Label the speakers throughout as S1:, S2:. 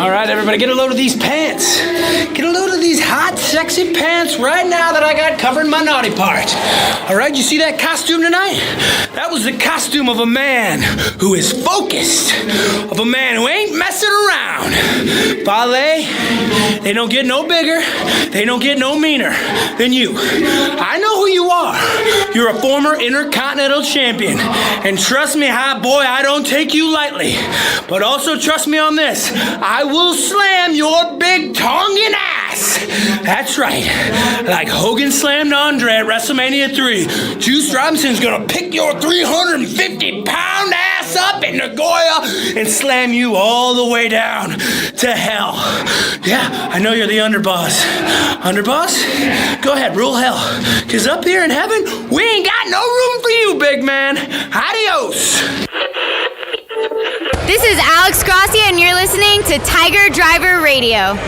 S1: All right, everybody, get a load of these pants. Get a load of these hot, sexy pants right now that I got covering my naughty part. All right, you see that costume tonight? That was the costume of a man who is focused, of a man who ain't messing around. Ballet, they don't get no bigger, they don't get no meaner than you. I know who you are. You're a former Intercontinental Champion. And trust me, hot boy, I don't take you lightly. But also trust me on this. I will slam your big Tongan ass. That's right. Like Hogan slammed Andre at WrestleMania 3. Juice Robinson's gonna pick your 350-pound ass up in Nagoya and slam you all the way down to hell. Yeah, I know you're the underboss. Underboss? Go ahead, rule hell. Because up here in heaven, we ain't got no room for you, big man. Adios.
S2: This is Alex Grassi, and you're listening to Tiger Driver Radio.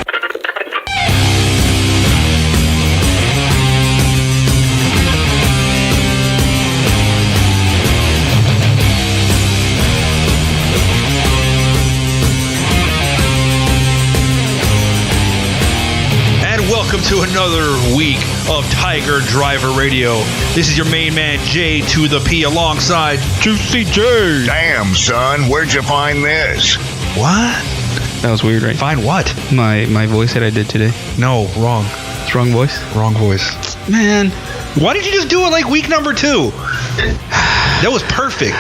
S3: Welcome to another week of Tiger Driver Radio. This is your main man, J to the P, alongside Juicy J.
S4: Damn, son, where'd you find this?
S3: What?
S5: That was weird, right?
S3: Find what?
S5: My voice that I did today.
S3: No, wrong.
S5: It's wrong voice?
S3: Wrong voice.
S5: Man.
S3: Why did you just do it like week number 2? That was perfect.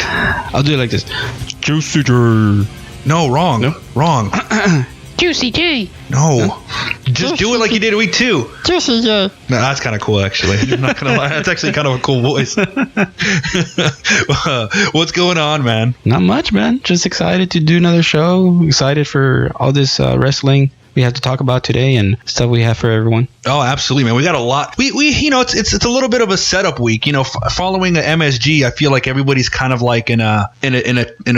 S5: I'll do it like this. Juicy J.
S3: No, wrong.
S5: No?
S3: Wrong.
S5: Juicy J.
S3: No. Just do it like you did week 2.
S5: Juicy J.
S3: No, that's kind of cool, actually. I'm not going to lie. That's actually kind of a cool voice. What's going on, man?
S5: Not much, man. Just excited to do another show. Excited for all this wrestling we have to talk about today and stuff we have for everyone.
S3: Oh, absolutely, man. We got a lot. We you know, it's a little bit of a setup week. You know, following the MSG, I feel like everybody's kind of like in a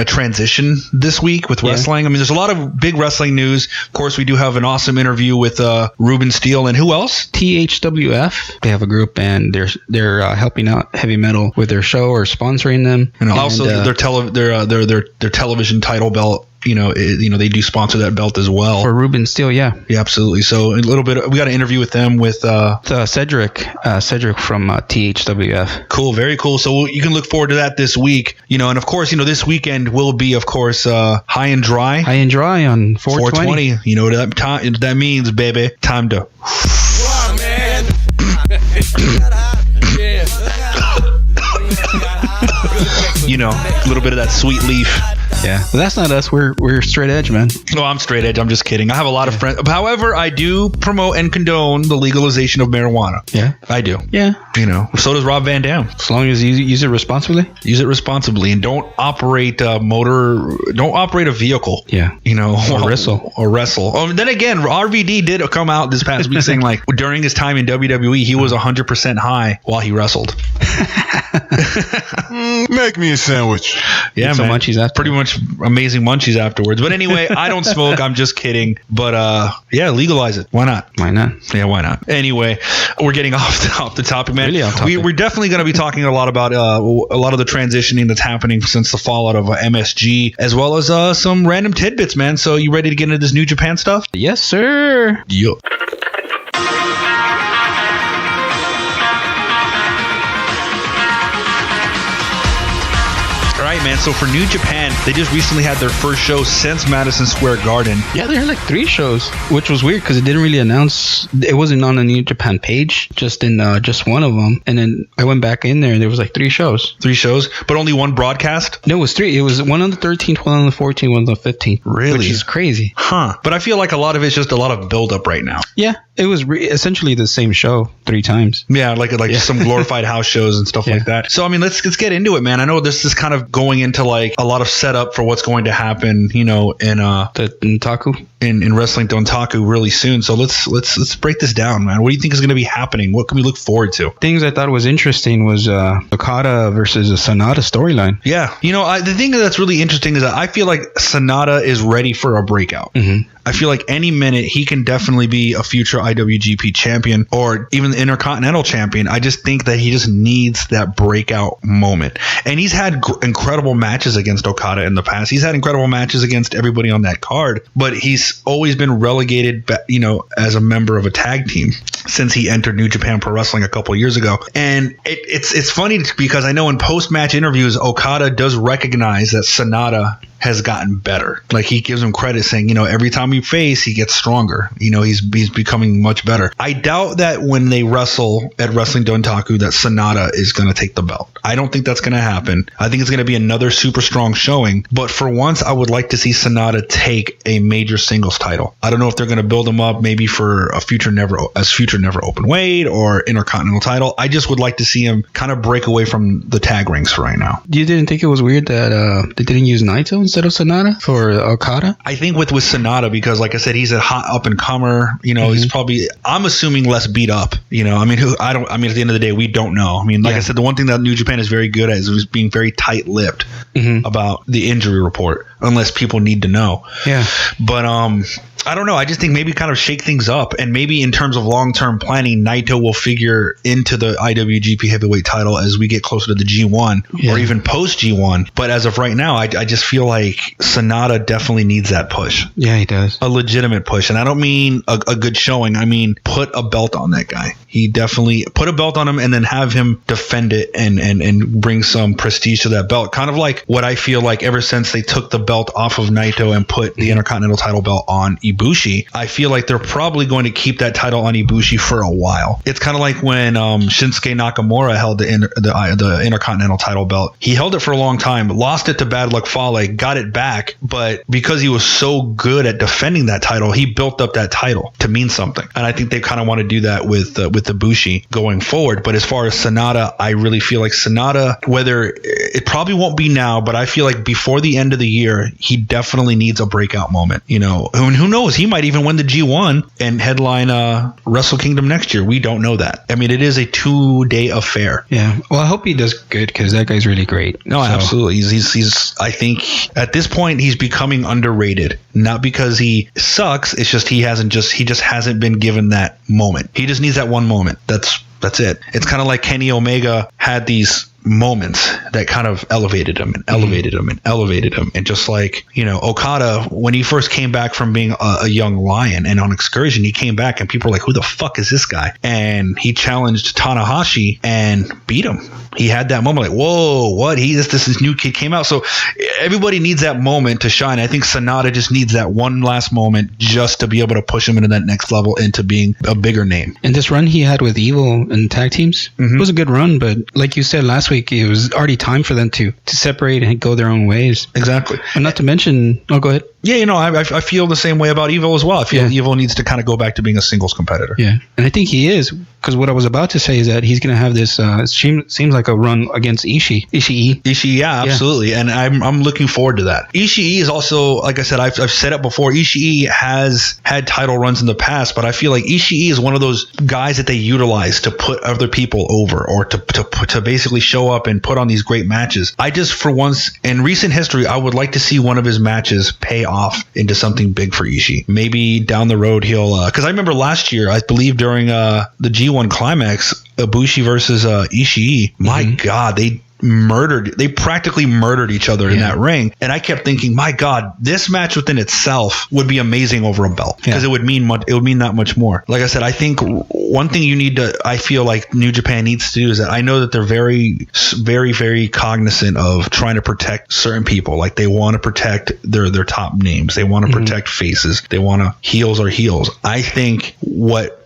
S3: transition this week with wrestling. I mean, there's a lot of big wrestling news. Of course, we do have an awesome interview with Ruben Steel and who else?
S5: THWF. They have a group and they're helping out heavy metal with their show or sponsoring them.
S3: And also their television title belt. You know, they do sponsor that belt as well.
S5: For Ruben Steel, yeah.
S3: Yeah, absolutely. So a little bit, we got an interview with them with
S5: Cedric from THWF.
S3: Cool, very cool. So you can look forward to that this week. You know, and of course, you know, this weekend will be, of course, High and Dry.
S5: High and Dry on 420.
S3: You know what that means, baby. Time to.
S1: Wow, man.
S3: You know, a little bit of that sweet leaf.
S5: Yeah, but that's not us. We're straight edge, man.
S3: No, I'm straight edge. I'm just kidding. I have a lot of friends. However, I do promote and condone the legalization of marijuana.
S5: Yeah,
S3: I do.
S5: Yeah,
S3: you know, so does Rob Van Dam.
S5: As long as you use it responsibly.
S3: Use it responsibly and don't operate Don't operate a vehicle.
S5: Yeah,
S3: you know,
S5: or wrestle.
S3: Then again, RVD did come out this past week saying like during his time in WWE, he was 100% high while he wrestled.
S4: Make me a sandwich.
S3: Yeah,
S5: man. Munchies after.
S3: Pretty much amazing munchies afterwards. But anyway, I don't smoke. I'm just kidding. But yeah, legalize it. Why not?
S5: Why not?
S3: Yeah, why not? Anyway, we're getting off the topic, man.
S5: Really off topic.
S3: We're definitely going to be talking a lot about a lot of the transitioning that's happening since the fallout of MSG, as well as some random tidbits, man. So you ready to get into this New Japan stuff?
S5: Yes, sir.
S3: Yup. Right, man. So for New Japan, they just recently had their first show since Madison Square Garden.
S5: Yeah, they had like 3 shows, which was weird because it didn't really announce. It wasn't on the New Japan page, just in just one of them. And then I went back in there and there was like 3 shows.
S3: 3 shows, but only 1 broadcast?
S5: No, it was 3. It was one on the 13th, one on the 14th, one on the 15th.
S3: Really?
S5: Which is crazy.
S3: Huh. But I feel like a lot of it's just a lot of build-up right now.
S5: Yeah, it was essentially the same show 3 times.
S3: Yeah, like some glorified house shows and stuff like that. So I mean, let's get into it, man. I know this is kind of going into like a lot of setup for what's going to happen, you know, in
S5: the Dontaku
S3: in Wrestling Dontaku really soon. So let's break this down, man. What do you think is going to be happening? What can we look forward to?
S5: Things I thought was interesting was Okada versus a Sonata storyline.
S3: Yeah, you know, the thing that's really interesting is that I feel like Sonata is ready for a breakout.
S5: Mm-hmm.
S3: I feel like any minute he can definitely be a future IWGP champion or even the Intercontinental champion. I just think that he just needs that breakout moment. And he's had incredible matches against Okada in the past. He's had incredible matches against everybody on that card, but he's always been relegated, as a member of a tag team since he entered New Japan Pro Wrestling a couple years ago. And it's funny because I know in post-match interviews, Okada does recognize that Sonata has gotten better. Like, he gives him credit saying, every time we face, he gets stronger. He's becoming much better. I doubt that when they wrestle at Wrestling Dontaku that Sonata is going to take the belt. I don't think that's going to happen. I think it's going to be another super strong showing. But for once, I would like to see Sonata take a major singles title. I don't know if they're going to build him up maybe for a future never open weight or Intercontinental title. I just would like to see him kind of break away from the tag rings for right now.
S5: You didn't think it was weird that they didn't use Naito instead of Sonata for Okada?
S3: I think with Sonata, because like I said, he's a hot up and comer. He's probably, I'm assuming, less beat up. At the end of the day, we don't know. I said, the one thing that New Japan is very good at is being very tight-lipped about the injury report, unless people need to know.
S5: Yeah.
S3: But I don't know. I just think maybe kind of shake things up, and maybe in terms of long-term planning, Naito will figure into the IWGP Heavyweight title as we get closer to the G1 or even post G1. But as of right now, I just feel like Sonata definitely needs that push.
S5: Yeah, he does.
S3: A legitimate push. And I don't mean a good showing. I mean, put a belt on that guy. He definitely put a belt on him and then have him defend it and bring some prestige to that belt. Kind of like what I feel like ever since they took the belt off of Naito and put the Intercontinental title belt on Ibushi, I feel like they're probably going to keep that title on Ibushi for a while. It's kind of like when Shinsuke Nakamura held the Intercontinental title belt. He held it for a long time, lost it to Bad Luck Fale, got it back, but because he was so good at defending that title, he built up that title to mean something. And I think they kind of want to do that with Ibushi going forward. But as far as Sonata, I really feel like Sonata, whether it probably won't be now, but I feel like before the end of the year, he definitely needs a breakout moment. Who knows? He might even win the G1 and headline Wrestle Kingdom next year. We don't know that. It is a 2-day affair.
S5: Yeah. Well, I hope he does good because that guy's really great.
S3: No, absolutely. He's I think at this point he's becoming underrated. Not because he sucks. It's just he just hasn't been given that moment. He just needs that one moment. That's it. It's kind of like Kenny Omega had these moments that kind of elevated him and elevated him and elevated him. And just like, Okada, when he first came back from being a young lion and on Excursion, he came back and people were like, who the fuck is this guy? And he challenged Tanahashi and beat him. He had that moment like, whoa, what? This new kid came out. So everybody needs that moment to shine. I think Sonata just needs that one last moment just to be able to push him into that next level, into being a bigger name.
S5: And this run he had with Evil and tag teams, it was a good run, but like you said last week, it was already time for them to separate and go their own ways.
S3: Exactly.
S5: And not to mention, go ahead.
S3: Yeah, I feel the same way about Evil as well. I feel Evil needs to kind of go back to being a singles competitor.
S5: Yeah, and I think he is, because what I was about to say is that he's going to have this, seems like a run against Ishii. Yeah,
S3: absolutely. And I'm looking forward to that. Ishii is also, like I said, I've said it before, Ishii has had title runs in the past, but I feel like Ishii is one of those guys that they utilize to put other people over or to basically show up and put on these great matches. I just, for once in recent history, I would like to see one of his matches pay off into something big for Ishii. Maybe down the road he'll, because I remember last year, I believe during the G1 Climax, Ibushi versus Ishii, my God, they practically murdered each other in that ring. And I kept thinking, my God, this match within itself would be amazing over a belt, because it would mean that much more. Like I said, I think one thing I feel like New Japan needs to do is that I know that they're very, very, very cognizant of trying to protect certain people. Like they want to protect their top names. They want to protect faces. They want to heels are heels. I think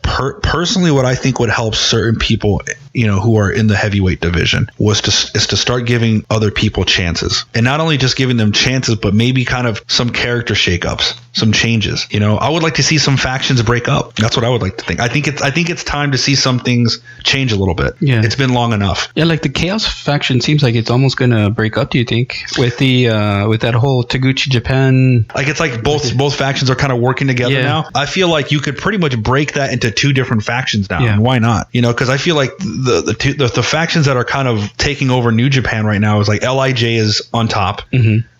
S3: personally, what I think would help certain people, who are in the heavyweight division, is to start giving other people chances, and not only just giving them chances, but maybe kind of some character shakeups, some changes. I would like to see some factions break up. That's what I would like to think. I think it's time to see some things change a little bit. Yeah, it's been long enough.
S5: Yeah, like the Chaos faction seems like it's almost gonna break up. Do you think with the with that whole Taguchi Japan?
S3: Like it's like both factions are kind of working together now. I feel like you could pretty much break that into two different factions now. And why not? Because I feel like the factions that are kind of taking over New Japan right now is like LIJ is on top.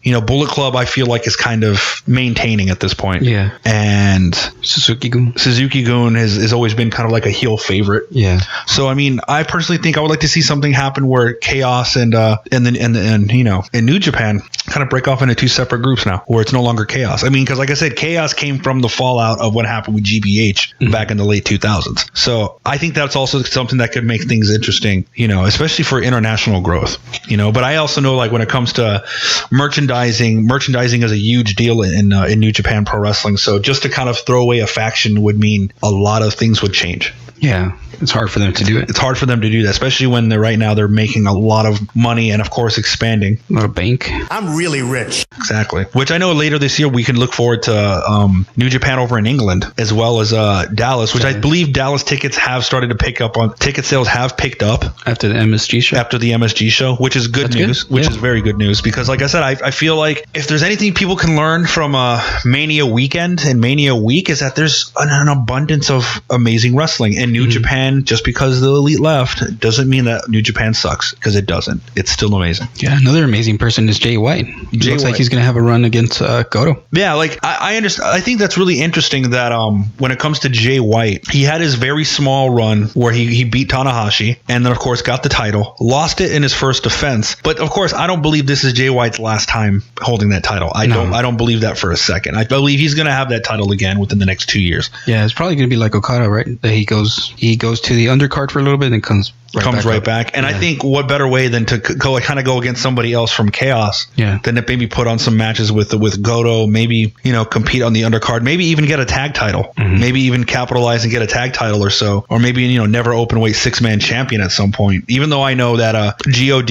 S3: Bullet Club, I feel like, is kind of maintaining at this point.
S5: Yeah.
S3: And
S5: Suzuki-gun
S3: has always been kind of like a heel favorite.
S5: Yeah.
S3: So, I mean, I personally think I would like to see something happen where Chaos and New Japan kind of break off into 2 separate groups now, where it's no longer Chaos. I mean, because like I said, Chaos came from the fallout of what happened with GBH back in the late 2000s. So I think that's also something that could make things interesting, especially for international growth, But I also know, like, when it comes to merchandising is a huge deal in New Japan Pro Wrestling. So just to kind of throw away a faction would mean a lot of things would change.
S5: Yeah, it's hard for them to do it.
S3: It's hard for them to do that, especially when they're making a lot of money and, of course, expanding.
S5: A lot of bank.
S1: I'm really rich.
S3: Exactly. Which I know later this year we can look forward to New Japan over in England, as well as Dallas, which I believe Dallas tickets have started to pick up on. Ticket sales have picked up
S5: after the MSG show.
S3: Which is good news.
S5: Good.
S3: Which is very good news, because, like I said, I feel like if there's anything people can learn from Mania weekend and Mania week is that there's an abundance of amazing wrestling. And New Japan, just because the Elite left, doesn't mean that New Japan sucks, because it doesn't. It's still amazing.
S5: Yeah, another amazing person is Jay White. Looks like he's going to have a run against Goto.
S3: Yeah, like I understand. I think that's really interesting that when it comes to Jay White, he had his very small run where he beat Tanahashi and then, of course, got the title, lost it in his first defense. But, of course, I don't believe this is Jay White's last time holding that title. I don't believe that for a second. I believe he's going to have that title again within the next 2 years.
S5: Yeah, it's probably going to be like Okada, right? That he goes to the undercard for a little bit and comes right back. And I think what better way than to go against somebody else from Chaos than to maybe put on some matches with Goto, maybe, compete on the undercard, maybe even get a tag title, maybe even capitalize and get a tag title or so, or maybe, never open weight 6-man champion at some point. Even though I know that God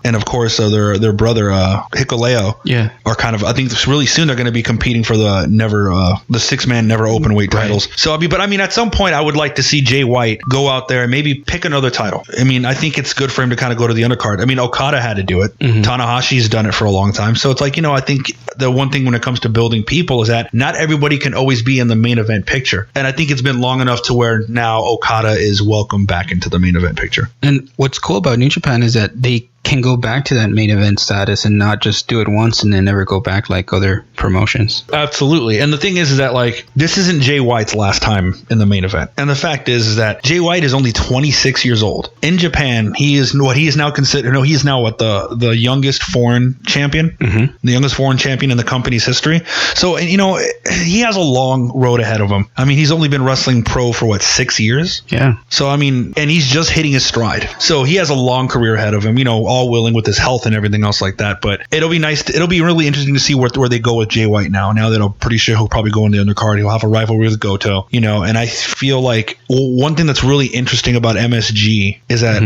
S5: and of course their brother Hikuleo are kind of, I think really soon they're going to be competing for the 6-man never open weight titles. So at some point I would like to see Jay White go out there and maybe pick another title. I mean, I think it's good for him to kind of go to the undercard. I mean, Okada had to do it. Tanahashi's done it for a long time. So it's like, I think the one thing when it comes to building people is that not everybody can always be in the main event picture. And I think it's been long enough to where now Okada is welcome back into the main event picture. And what's cool about New Japan is that they can go back to that main event status and not just do it once and then never go back like other promotions.
S3: Absolutely. And the thing is that, like, this isn't Jay White's last time in the main event. And the fact is that Jay White is only 26 years old. In Japan, he is now the youngest foreign champion, the youngest foreign champion in the company's history. So, he has a long road ahead of him. I mean, he's only been wrestling pro for 6 years?
S5: Yeah.
S3: So, I mean, and he's just hitting his stride. So he has a long career ahead of him, all willing with his health and everything else like that. But it'll be really interesting to see where they go with Jay White now that I'm pretty sure he'll probably go in the undercard. He'll have a rivalry with Goto, and I feel like one thing that's really interesting about MSG is that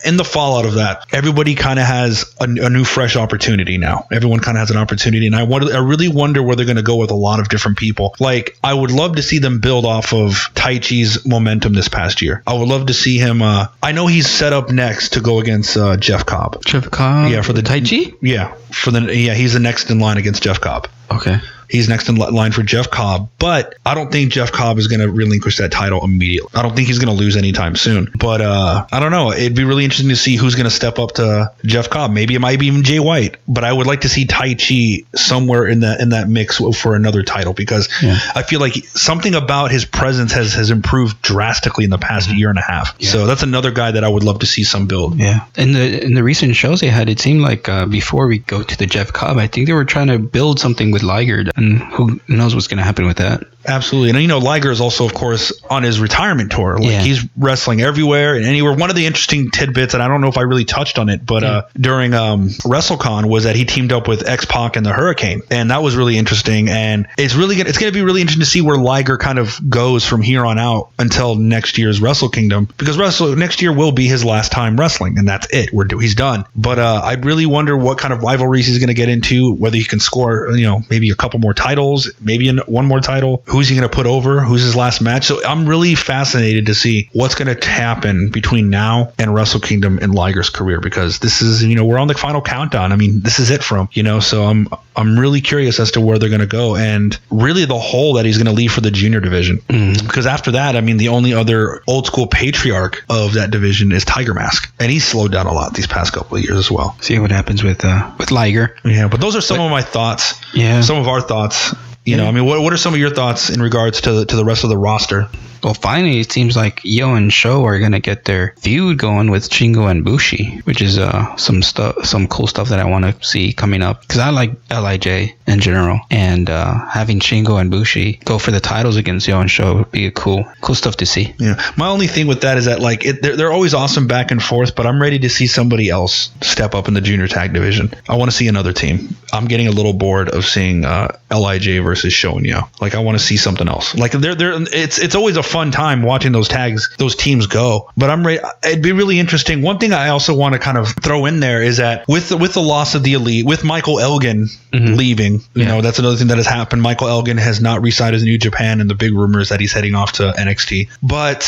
S3: in the fallout of that, everybody kind of has a new fresh opportunity now. Everyone kind of has an opportunity, and I really wonder where they're going to go with a lot of different people. Like, I would love to see them build off of Taichi's momentum this past year. I would love to see him. I know he's set up next to go against Jeff Cobb.
S5: Jeff Cobb?
S3: Yeah, for the
S5: Taichi?
S3: Yeah, he's the next in line against Jeff Cobb.
S5: Okay.
S3: He's next in line for Jeff Cobb, but I don't think Jeff Cobb is going to relinquish that title immediately. I don't think he's going to lose anytime soon. But I don't know. It'd be really interesting to see who's going to step up to Jeff Cobb. Maybe it might be even Jay White. But I would like to see Taichi somewhere in that mix for another title, because I feel like something about his presence has improved drastically in the past year and a half. Yeah. So that's another guy that I would love to see some build.
S5: Yeah. In the recent shows they had, it seemed like before we go to the Jeff Cobb, I think they were trying to build something with Liger. And who knows what's going to happen with that.
S3: Absolutely. And, Liger is also, of course, on his retirement tour. He's wrestling everywhere and anywhere. One of the interesting tidbits, and I don't know if I really touched on it, but during WrestleCon was that he teamed up with X-Pac and the Hurricane. And that was really interesting. And it's going to be really interesting to see where Liger kind of goes from here on out until next year's Wrestle Kingdom. Because next year will be his last time wrestling, and that's it. He's done. But I really wonder what kind of rivalries he's going to get into, whether he can score, maybe a couple more titles, maybe one more title. Who's he going to put over? Who's his last match? So I'm really fascinated to see what's going to happen between now and Wrestle Kingdom in Liger's career, because this is, we're on the final countdown. I mean, this is it for him, so I'm really curious as to where they're going to go, and really the hole that he's going to leave for the junior division. Because after that, I mean, the only other old school patriarch of that division is Tiger Mask, and he's slowed down a lot these past couple of years as well.
S5: See what happens with Liger.
S3: Yeah, but those are some of my thoughts.
S5: Yeah,
S3: some of our thoughts. I mean, what are some of your thoughts in regards to the rest of the roster?
S5: Well, finally, it seems like Yo and Sho are going to get their feud going with Shingo and Bushi, which is some cool stuff that I want to see coming up. Because I like LIJ in general, and having Shingo and Bushi go for the titles against Yo and Sho would be cool stuff to see.
S3: Yeah, my only thing with that is that they're always awesome back and forth, but I'm ready to see somebody else step up in the junior tag division. I want to see another team. I'm getting a little bored of seeing LIJ versus Sho and Yo. I want to see something else. It's always a fun time watching those teams go, but I'm ready. It'd be really interesting. One thing I also want to kind of throw in there is that with the loss of the Elite, with Michael Elgin leaving, that's another thing that has happened. Michael Elgin has not re-signed as New Japan, and the big rumor is that he's heading off to NXT. But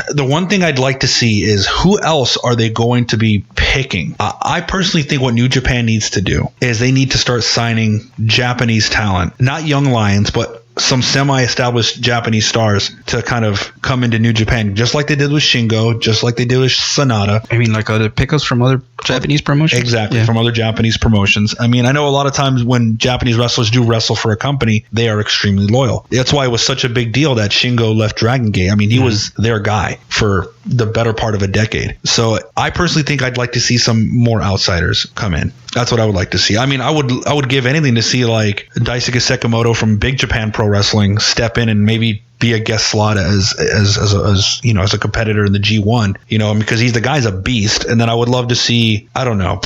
S3: the one thing I'd like to see is who else are they going to be picking? I personally think what New Japan needs to do is they need to start signing Japanese talent, not young lions, but some semi-established Japanese stars to kind of come into New Japan, just like they did with Shingo, just like they did with Sonata.
S5: I mean, like other pickups from other Japanese promotions?
S3: Exactly, from other Japanese promotions. I mean, I know a lot of times when Japanese wrestlers do wrestle for a company, they are extremely loyal. That's why it was such a big deal that Shingo left Dragon Gate. I mean, he was their guy for the better part of a decade. So I personally think I'd like to see some more outsiders come in. That's what I would like to see. I mean, I would give anything to see like Daisuke Sekimoto from Big Japan Pro Wrestling step in and maybe be a guest slot as a competitor in the G1, because the guy's a beast. And then I would love to see, I don't know,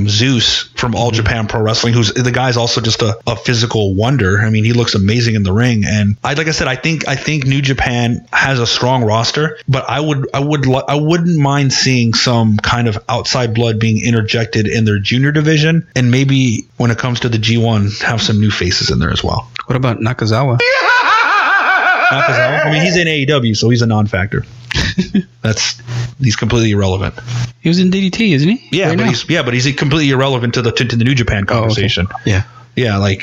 S3: Zeus from All Japan Pro Wrestling, who's the guy's also just a physical wonder. I mean, he looks amazing in the ring, and I think New Japan has a strong roster, but I wouldn't mind seeing some kind of outside blood being interjected in their junior division, and maybe when it comes to the G1, have some new faces in there as well.
S5: What about Nakazawa?
S3: Nakazawa? I mean, he's in AEW, so he's a non-factor. He's completely irrelevant.
S5: He was in DDT, isn't he?
S3: Yeah, but he's completely irrelevant to the New Japan conversation.
S5: Oh, okay.
S3: Yeah,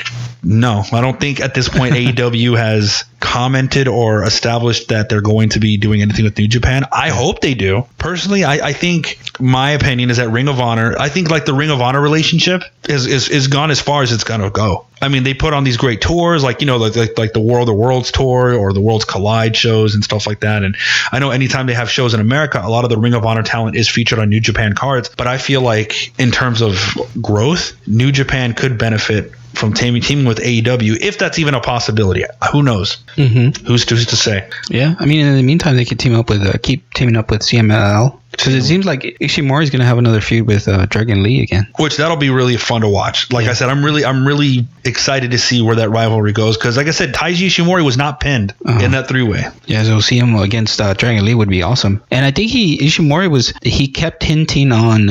S3: no, I don't think at this point AEW has commented or established that they're going to be doing anything with New Japan. I hope they do. Personally, I think my opinion is that Ring of Honor, I think the Ring of Honor relationship is gone as far as it's going to go. I mean, they put on these great tours, like the World of Worlds tour or the Worlds Collide shows and stuff like that. And I know anytime they have shows in America, a lot of the Ring of Honor talent is featured on New Japan cards. But I feel like in terms of growth, New Japan could benefit from teaming with AEW, if that's even a possibility. Who knows? Who's to say?
S5: Yeah, I mean, in the meantime, they could keep teaming up with CMLL. Because it seems like Ishimori is going to have another feud with Dragon Lee again.
S3: Which that'll be really fun to watch. I said, I'm really excited to see where that rivalry goes. Because like I said, Taiji Ishimori was not pinned in that three-way.
S5: Yeah, so see him against Dragon Lee would be awesome. And I think Ishimori kept hinting on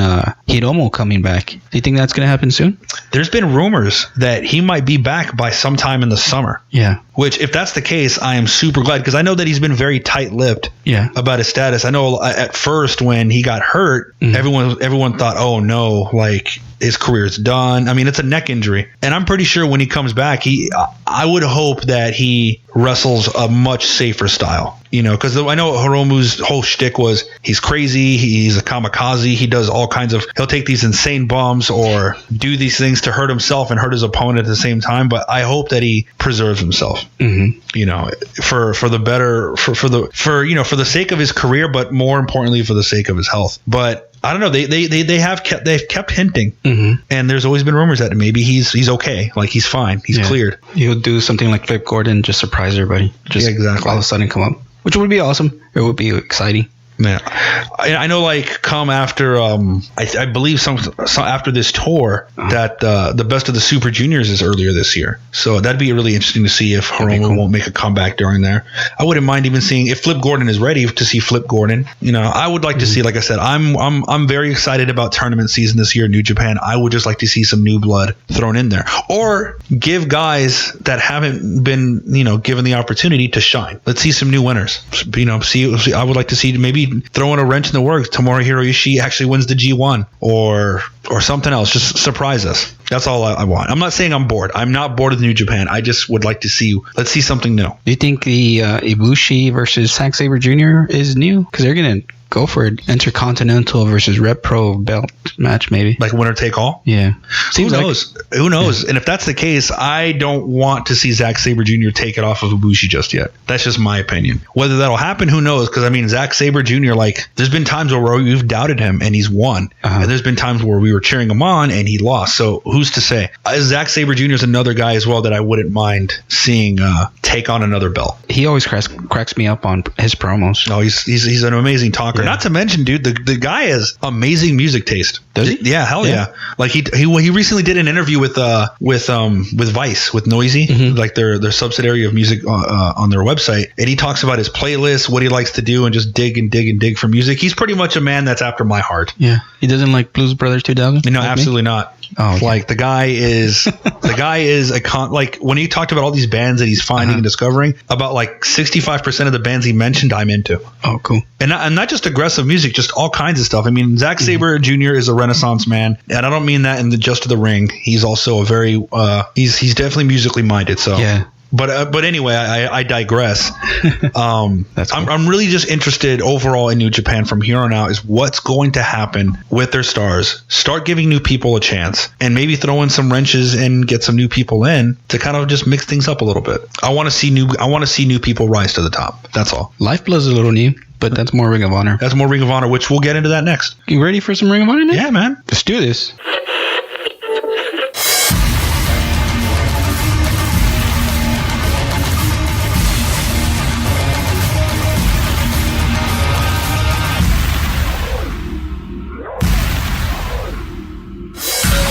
S5: Hiromu coming back. Do you think that's going to happen soon?
S3: There's been rumors that he might be back by sometime in the summer.
S5: Yeah.
S3: Which, if that's the case, I am super glad, because I know that he's been very tight-lipped about his status. I know at first when he got hurt, everyone thought, oh no, his career's done. I mean, it's a neck injury. And I'm pretty sure when he comes back, I would hope that he wrestles a much safer style. Because I know Hiromu's whole shtick was he's crazy, he's a kamikaze, he does all kinds of, he'll take these insane bumps or do these things to hurt himself and hurt his opponent at the same time. But I hope that he preserves himself, for the sake of his career, but more importantly for the sake of his health. But I don't know. They've kept hinting, and there's always been rumors that maybe he's okay, he's fine, he's cleared.
S5: He'll do something like Flip Gordon, just surprise everybody, exactly. All of a sudden come up, which would be awesome. It would be exciting.
S3: Yeah, I know. Like, come after, I believe some after this tour that the best of the Super Juniors is earlier this year. So that'd be really interesting to see if Hiromu won't make a comeback during there. I wouldn't mind even seeing if Flip Gordon is ready to see Flip Gordon. You know, I would like to see. Like I said, I'm very excited about tournament season this year in New Japan. I would just like to see some new blood thrown in there, or give guys that haven't been, you know, given the opportunity to shine. Let's see some new winners. You know, see I would like to see maybe throwing a wrench in the works. Tomohiro Ishii actually wins the G1 or something else. Just surprise us. That's all I want. I'm not saying I'm bored. I'm not bored of New Japan. I just would like to see. Let's see something new.
S5: Do you think the Ibushi versus Zack Sabre Jr. is new? Because they're gonna go for an Intercontinental versus Rep Pro belt match, maybe
S3: like winner take all.
S5: Yeah.
S3: Who knows? Who knows? Yeah. And if that's the case, I don't want to see Zack Sabre Jr. take it off of Ibushi just yet. That's just my opinion. Whether that'll happen, who knows? Because I mean, Zack Sabre Jr. Like, there's been times where we've doubted him and he's won, and there's been times where we were cheering him on and he lost. So who's to say? Zack Sabre Jr. is another guy as well that I wouldn't mind seeing take on another belt.
S5: He always cracks me up on his promos.
S3: No, he's an amazing talker. Yeah. Not to mention, dude, the guy has amazing music taste.
S5: Does he?
S3: Yeah, hell yeah. Like he recently did an interview with Vice, with Noisy, like their subsidiary of music on their website, and he talks about his playlist, what he likes to do, and just dig for music. He's pretty much a man that's after my heart.
S5: Yeah, he doesn't like Blues Brothers 2000.
S3: No, like absolutely not. Oh, okay. Like the guy is like when he talked about all these bands that he's finding and discovering, about like 65% of the bands he mentioned I'm into.
S5: Oh, cool.
S3: And not just aggressive music, just all kinds of stuff. I mean, Zack Sabre Jr. is a Renaissance man, and I don't mean that in just to the ring. He's also a very he's definitely musically minded. So yeah. But anyway, I digress. That's cool. I'm really just interested overall in New Japan from here on out is what's going to happen with their stars. Start giving new people a chance and maybe throw in some wrenches and get some new people in to kind of just mix things up a little bit. I want to see new people rise to the top. That's all.
S5: Lifeblood's a little new, but that's more Ring of Honor.
S3: That's more Ring of Honor, which we'll get into that next.
S5: You ready for some Ring of Honor, man?
S3: Yeah, man.
S5: Let's do this.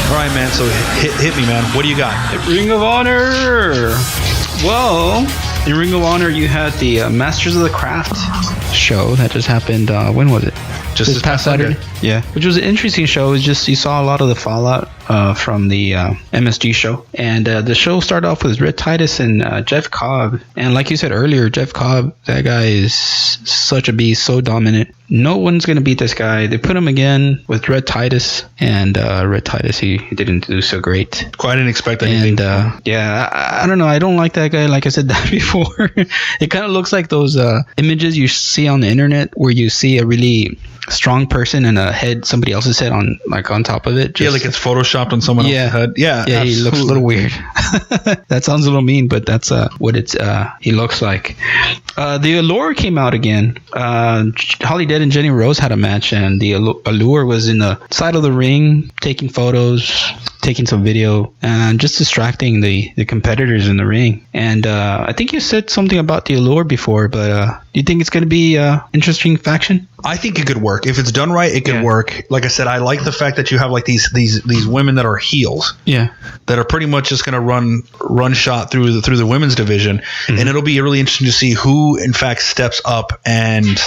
S3: All right, man. So hit me, man. What do you got?
S5: Ring of Honor. Well, in Ring of Honor, you had the Masters of the Craft show that just happened. When was it? Just this past Saturday. Yeah, which was an interesting show. It was just you saw a lot of the fallout from the MSG show, and the show started off with Red Titus and Jeff Cobb. And like you said earlier, Jeff Cobb, that guy is such a beast, so dominant. No one's gonna beat this guy. They put him again with Red Titus, and Red Titus he didn't do so great.
S3: Quite didn't expect anything.
S5: And yeah, I don't know. I don't like that guy. Like I said that before. It kind of looks like those images you see on the internet where you see a really strong person and a head, somebody else's head on top of it.
S3: Just, yeah, like it's photoshopped on someone else's head. Yeah,
S5: yeah, he looks a little weird. That sounds a little mean, but that's what he looks like. The Allure came out again. Holly Dead and Jenny Rose had a match, and the Allure was in the side of the ring taking photos, taking some video, and just distracting the competitors in the ring. And I think you said something about the Allure before, but do you think it's going to be an interesting faction?
S3: I think it could work. If it's done right, it could work. Like I said, I like the fact that you have like these women that are heels.
S5: Yeah. That
S3: are pretty much just going to run shot through the women's division. Mm-hmm. And it'll be really interesting to see who in fact steps up and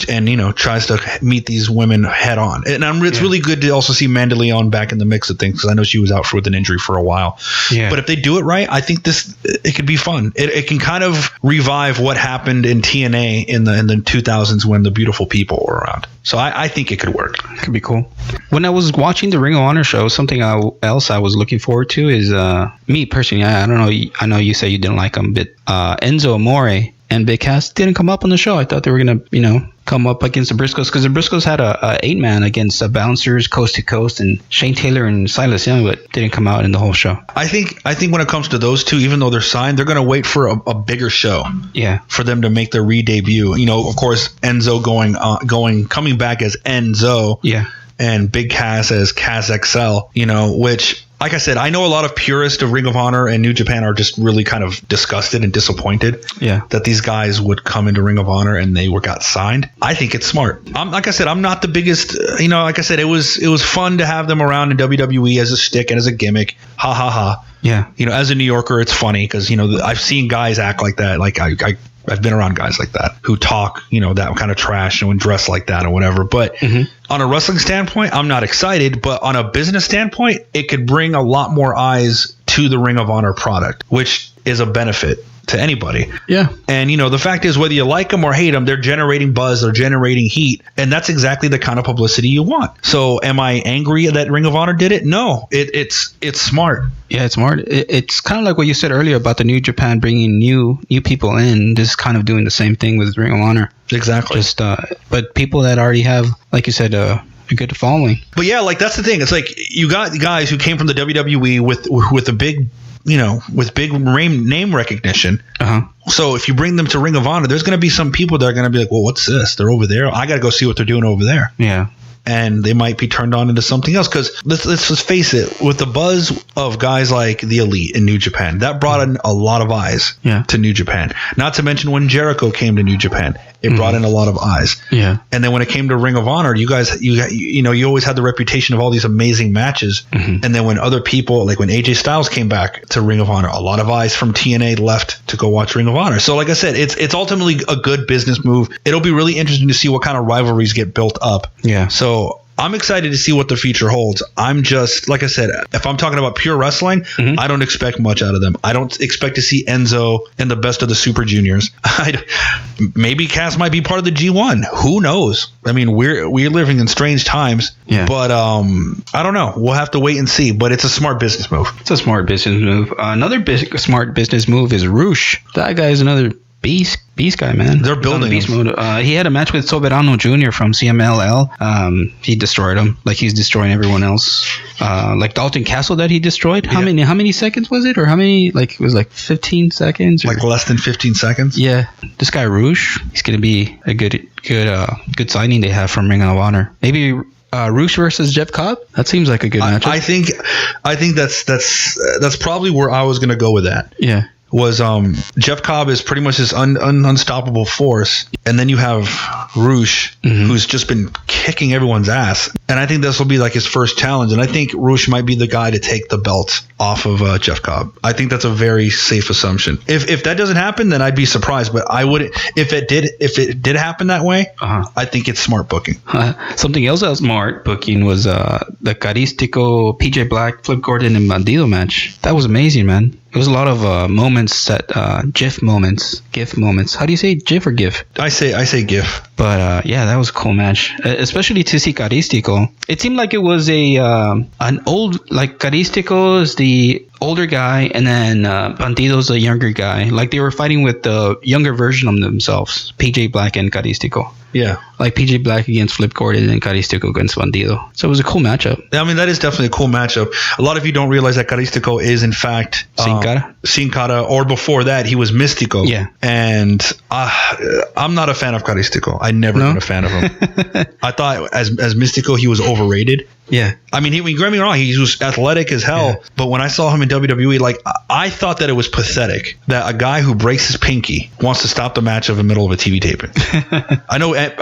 S3: you know tries to meet these women head on. And it's really good to also see Mandy Leon back in the mix of things, because I know she was out with an injury for a while. Yeah. But if they do it right, I think it could be fun. It can kind of revive what happened in TNA in the 2000s when the beautiful people were around. So I think it could work.
S5: It could be cool. When I was watching the Ring of Honor show, something else I was looking forward to is me personally. I don't know. I know you say you didn't like him, but Enzo Amore and Big Cass didn't come up on the show. I thought they were gonna, come up against the Briscoes, because the Briscoes had a 8-man against Bouncers, Coast to Coast, and Shane Taylor and Silas Young, but didn't come out in the whole show.
S3: I think when it comes to those two, even though they're signed, they're gonna wait for a bigger show. Yeah. For them to make their re-debut. Of course, Enzo coming back as Enzo. Yeah. And Big Cass as Cass XL. Which like I said, I know a lot of purists of Ring of Honor and New Japan are just really kind of disgusted and disappointed that these guys would come into Ring of Honor and they got signed. I think it's smart. Like I said, I'm not the biggest, like I said, it was fun to have them around in WWE as a shtick and as a gimmick. Ha ha ha. Yeah. As a New Yorker, it's funny because, I've seen guys act like that. Like I've been around guys like that who talk, that kind of trash and dress like that or whatever. But on a wrestling standpoint, I'm not excited. But on a business standpoint, it could bring a lot more eyes to the Ring of Honor product, which is a benefit to anybody. Yeah. And, the fact is, whether you like them or hate them, they're generating buzz, they're generating heat. And that's exactly the kind of publicity you want. So am I angry that Ring of Honor did it? No, it's smart.
S5: Yeah, it's smart. It's kind of like what you said earlier about the New Japan bringing new people in. This is kind of doing the same thing with Ring of Honor.
S3: Exactly.
S5: Just, but people that already have, like you said, a good following.
S3: But yeah, like that's the thing. It's like you got guys who came from the WWE with a big, with big name recognition. So if you bring them to Ring of Honor, there's going to be some people that are going to be like, well, what's this? They're over there. I got to go see what they're doing over there.
S5: Yeah.
S3: And they might be turned on into something else. Because let's just face it, with the buzz of guys like the Elite in New Japan, that brought in a lot of eyes to New Japan. Not to mention when Jericho came to New Japan, it brought in a lot of eyes. Yeah. And then when it came to Ring of Honor, you guys, you always had the reputation of all these amazing matches. And then when other people, like when AJ Styles came back to Ring of Honor, a lot of eyes from TNA left to go watch Ring of Honor. So like I said, it's ultimately a good business move. It'll be really interesting to see what kind of rivalries get built up. Yeah. So I'm excited to see what the future holds. I'm just, like I said, if I'm talking about pure wrestling, I don't expect much out of them. I don't expect to see Enzo in the best of the Super Juniors. Maybe Cass might be part of the G1. Who knows? I mean, we're living in strange times. Yeah. But I don't know. We'll have to wait and see. But it's a smart business move.
S5: It's a smart business move. Another smart business move is Rush. That guy is another beast guy, man.
S3: They're building beast mode.
S5: He had a match with Soberano Jr. from CMLL. He destroyed him like he's destroying everyone else. Like Dalton Castle that he destroyed. How many seconds was it? Or how many? Like it was like 15 seconds.
S3: Like less than 15 seconds.
S5: Yeah. This guy Rush, he's gonna be a good signing they have from Ring of Honor. Maybe Rush versus Jeff Cobb. That seems like a good matchup.
S3: I think that's probably where I was gonna go with that.
S5: Yeah.
S3: Was Jeff Cobb is pretty much this unstoppable force, and then you have Rush, who's just been kicking everyone's ass, and I think this will be like his first challenge, and I think Rush might be the guy to take the belt off of Jeff Cobb. I think that's a very safe assumption. If that doesn't happen, then I'd be surprised, but I would if it did happen that way. I think it's smart booking.
S5: Something else that was smart booking was the Caristico PJ Black Flip Gordon and Bandido match. That was amazing, man. It was a lot of moments that GIF moments. How do you say GIF or GIF?
S3: I say GIF.
S5: But yeah, that was a cool match, especially to see Caristico. It seemed like it was an old, like Caristico is the older guy, and then Bandido's the younger guy. Like they were fighting with the younger version of themselves, PJ Black and Caristico.
S3: Yeah.
S5: Like PJ Black against Flip Gordon and Caristico against Bandido. So it was a cool matchup.
S3: I mean, that is definitely a cool matchup. A lot of you don't realize that Caristico is, in fact, Sin Cara, or before that, he was Mystico.
S5: Yeah.
S3: And I'm not a fan of Caristico. I never been a fan of him. I thought as Mystico, he was overrated.
S5: Yeah.
S3: I mean, don't get me wrong, he was athletic as hell, but when I saw him in WWE, like, I thought that it was pathetic that a guy who breaks his pinky wants to stop the match in the middle of a TV taping. I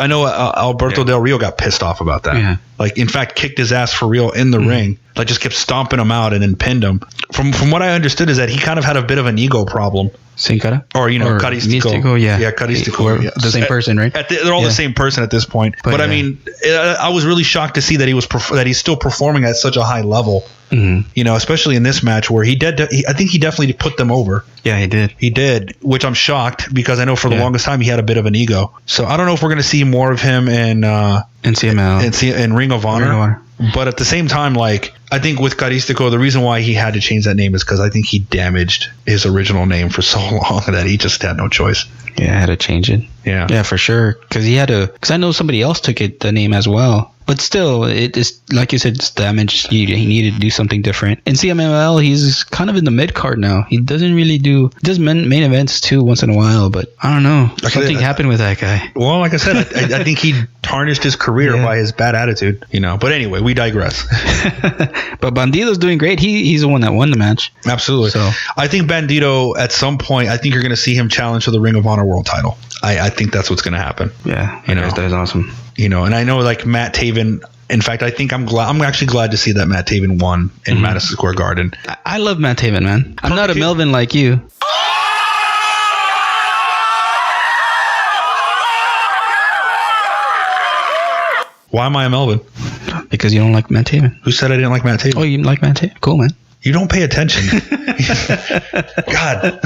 S3: know Alberto Del Rio got pissed off about that. Yeah. Like, in fact, kicked his ass for real in the ring. Like, just kept stomping him out and then pinned him. From what I understood is that he kind of had a bit of an ego problem.
S5: Sin Cara?
S3: Or Caristico.
S5: Mystico, yeah.
S3: Yeah, Caristico.
S5: The same person, right?
S3: They're all the same person at this point. But I mean, I was really shocked to see that he's still performing at such a high level. You know, especially in this match where I think he definitely put them over.
S5: Yeah, he did.
S3: He did, which I'm shocked because I know for the longest time he had a bit of an ego. So I don't know if we're going to see more of him in
S5: CML.
S3: In Ring of Honor. But at the same time, like, I think with Caristico, the reason why he had to change that name is because I think he damaged his original name for so long that he just had no choice.
S5: Yeah, I had to change it.
S3: Yeah.
S5: Yeah, for sure. Because I know somebody else took the name as well. But still, it is, like you said, it's damaged. He needed to do something different. In CMLL, he's kind of in the mid card now. He doesn't really does main events too once in a while, but I don't know. Something happened with that guy.
S3: Well, like I said, I think he tarnished his career by his bad attitude, But anyway, we digress.
S5: But Bandido's doing great. He's the one that won the match.
S3: Absolutely. So I think Bandito, at some point, I think you're going to see him challenge for the Ring of Honor World Title. I think that's what's going to happen.
S5: Yeah, that is awesome.
S3: And I know like Matt Taven. In fact, I think I'm actually glad to see that Matt Taven won in Madison Square Garden.
S5: I love Matt Taven, man. I'm not a Melvin like you.
S3: Why am I a Melvin?
S5: Because you don't like Matt Taven.
S3: Who said I didn't like Matt Taven?
S5: Oh, you didn't like Matt Taven? Cool, man.
S3: You don't pay attention. God,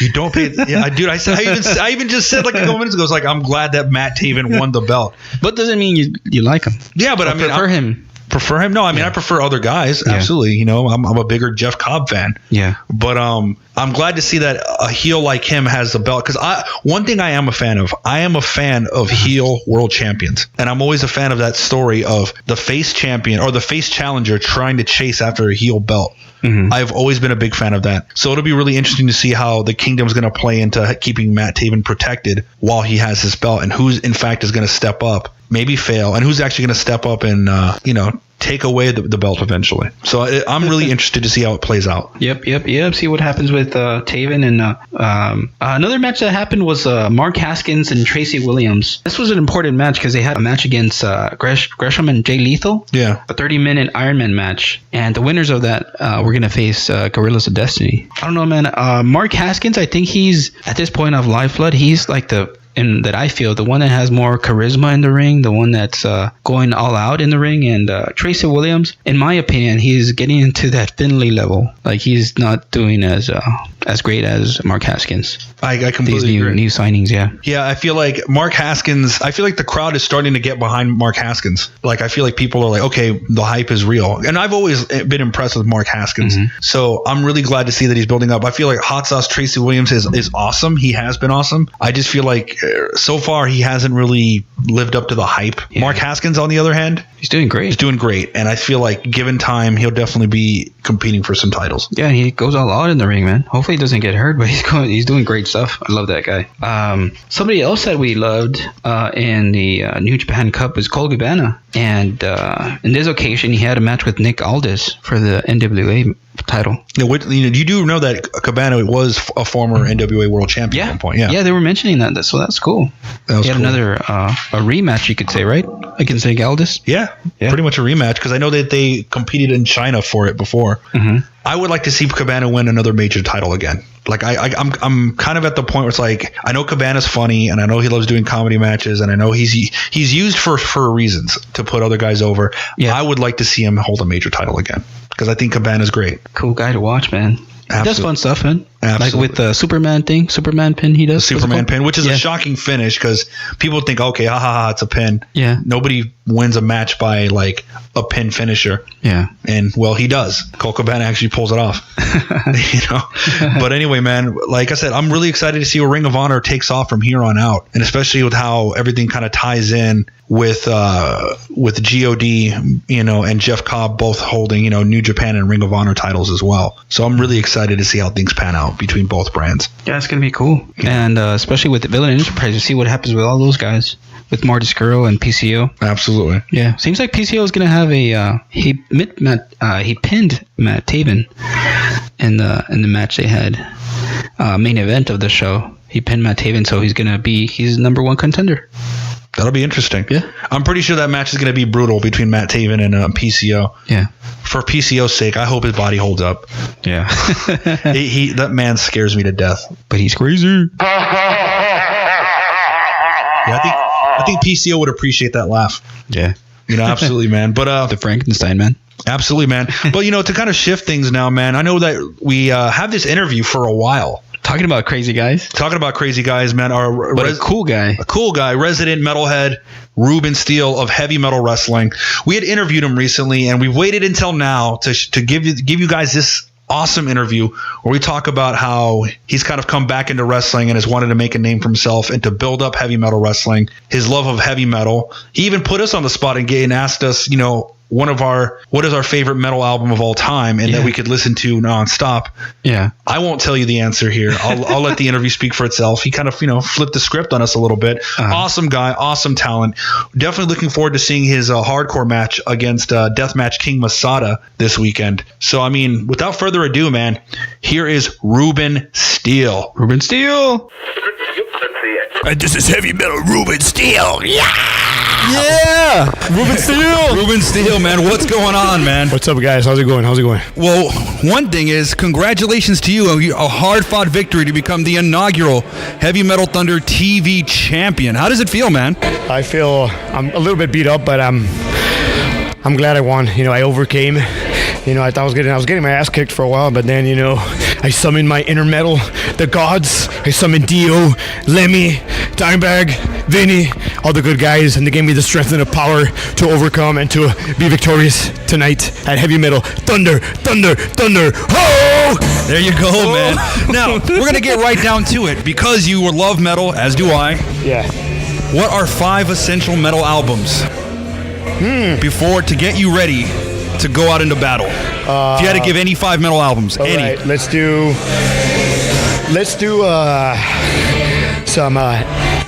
S3: you don't pay. Yeah, dude. I even just said like a couple minutes ago. It's like I'm glad that Matt Taven won the belt.
S5: But doesn't mean you like him.
S3: Yeah, but I prefer him. Prefer him? No, I prefer other guys. Yeah. Absolutely. I'm a bigger Jeff Cobb fan.
S5: Yeah.
S3: But I'm glad to see that a heel like him has the belt, because one thing I am a fan of. I am a fan of heel world champions, and I'm always a fan of that story of the face champion or the face challenger trying to chase after a heel belt. Mm-hmm. I've always been a big fan of that. So it'll be really interesting to see how the Kingdom's going to play into keeping Matt Taven protected while he has his belt, and who's in fact is going to step up, maybe fail, and who's actually going to step up and take away the belt eventually. So I'm really interested to see how it plays out.
S5: Yep. See what happens with Taven. And another match that happened was Mark Haskins and Tracy Williams. This was an important match because they had a match against Gresham and Jay Lethal.
S3: Yeah.
S5: A 30-minute Ironman match. And the winners of that were going to face Gorillas of Destiny. I don't know, man. Mark Haskins, I think he's, at this point of Live Flood, he's like that I feel the one that has more charisma in the ring, the one that's going all out in the ring. And Tracy Williams, in my opinion, he's getting into that Finlay level. Like, he's not doing as great as Mark Haskins.
S3: I completely agree.
S5: New signings, yeah.
S3: Yeah, I feel like Mark Haskins, I feel like the crowd is starting to get behind Mark Haskins. Like, I feel like people are like, okay, the hype is real. And I've always been impressed with Mark Haskins. Mm-hmm. So I'm really glad to see that he's building up. I feel like Hot Sauce Tracy Williams is awesome. He has been awesome. I just feel like so far he hasn't really lived up to the hype. Yeah. Mark Haskins, on the other hand,
S5: he's doing great.
S3: He's doing great. And I feel like given time, he'll definitely be competing for some titles.
S5: Yeah, he goes all out in the ring, man. Hopefully he doesn't get hurt, but he's doing great stuff. I love that guy. Somebody else that we loved in the New Japan Cup was Cole Cabana. And in this occasion, he had a match with Nick Aldis for the NWA title.
S3: You do know that Cabana was a former NWA World Champion at one point.
S5: Yeah, they were mentioning that, so that's cool. He had another a rematch, you could say, right? Against Nick Aldis?
S3: Yeah, pretty much a rematch, because I know that they competed in China for it before. Mm-hmm. I would like to see Cabana win another major title again. Like, I'm kind of at the point where it's like, I know Cabana's funny, and I know he loves doing comedy matches, and I know he's used for reasons to put other guys over. Yeah. I would like to see him hold a major title again, because I think Cabana's great.
S5: Cool guy to watch, man. Absolutely. He does fun stuff, man.
S3: Absolutely.
S5: Like with the Superman pin he does.
S3: The Superman pin, which is a shocking finish, because people think, okay, it's a pin.
S5: Yeah.
S3: Nobody wins a match by like a pin finisher.
S5: Yeah.
S3: And well, he does. Cole Cabana actually pulls it off. But anyway, man, like I said, I'm really excited to see where Ring of Honor takes off from here on out, and especially with how everything kind of ties in with GOD, and Jeff Cobb both holding, New Japan and Ring of Honor titles as well. So I'm really excited to see how things pan out between both brands.
S5: Yeah, it's gonna be cool, and especially with the Villain Enterprise, to see what happens with all those guys, with Marty Scurll and PCO.
S3: Absolutely.
S5: Yeah, seems like PCO is gonna have he pinned Matt Taven in the match they had, main event of the show. He pinned Matt Taven, so he's number one contender.
S3: That'll be interesting.
S5: Yeah.
S3: I'm pretty sure that match is going to be brutal between Matt Taven and PCO.
S5: Yeah.
S3: For PCO's sake, I hope his body holds up.
S5: Yeah.
S3: That man scares me to death.
S5: But he's crazy.
S3: Yeah, I think PCO would appreciate that laugh.
S5: Yeah.
S3: Absolutely, man. But
S5: the Frankenstein man.
S3: Absolutely, man. But to kind of shift things now, man, I know that we have this interview for a while.
S5: Talking about crazy guys,
S3: man.
S5: A cool guy,
S3: resident metalhead, Ruben Steel of Heavy Metal Wrestling. We had interviewed him recently, and we've waited until now to give you guys this awesome interview where we talk about how he's kind of come back into wrestling and has wanted to make a name for himself and to build up heavy metal wrestling, his love of heavy metal. He even put us on the spot and asked us, what is our favorite metal album of all time, and that we could listen to nonstop. Yeah. I won't tell you the answer here. I'll let the interview speak for itself. He kind of, flipped the script on us a little bit. Awesome guy, awesome talent. Definitely looking forward to seeing his hardcore match against Deathmatch King Masada this weekend. So, without further ado, man, here is Ruben Steel.
S5: Ruben Steel.
S6: This is heavy metal Ruben Steel.
S7: Yeah, Ruben Steel.
S5: Ruben Steel, man. What's going on, man?
S7: What's up, guys? How's it going?
S5: Well, one thing is, congratulations to you. A hard-fought victory to become the inaugural Heavy Metal Thunder TV champion. How does it feel, man?
S7: I feel I'm a little bit beat up, but I'm glad I won. I overcame. I thought I was getting my ass kicked for a while, but then, I summoned my inner metal, the gods. I summoned Dio, Lemmy, Dimebag, Vinny, all the good guys, and they gave me the strength and the power to overcome and to be victorious tonight at Heavy Metal Thunder, Thunder, Thunder. Ho!
S5: There you go, man. Now, we're going to get right down to it. Because you love metal, as do I.
S7: Yeah.
S5: What are 5 essential metal albums to get you ready to go out into battle? If you had to give any 5 metal albums,
S7: all
S5: any.
S7: Right, let's do some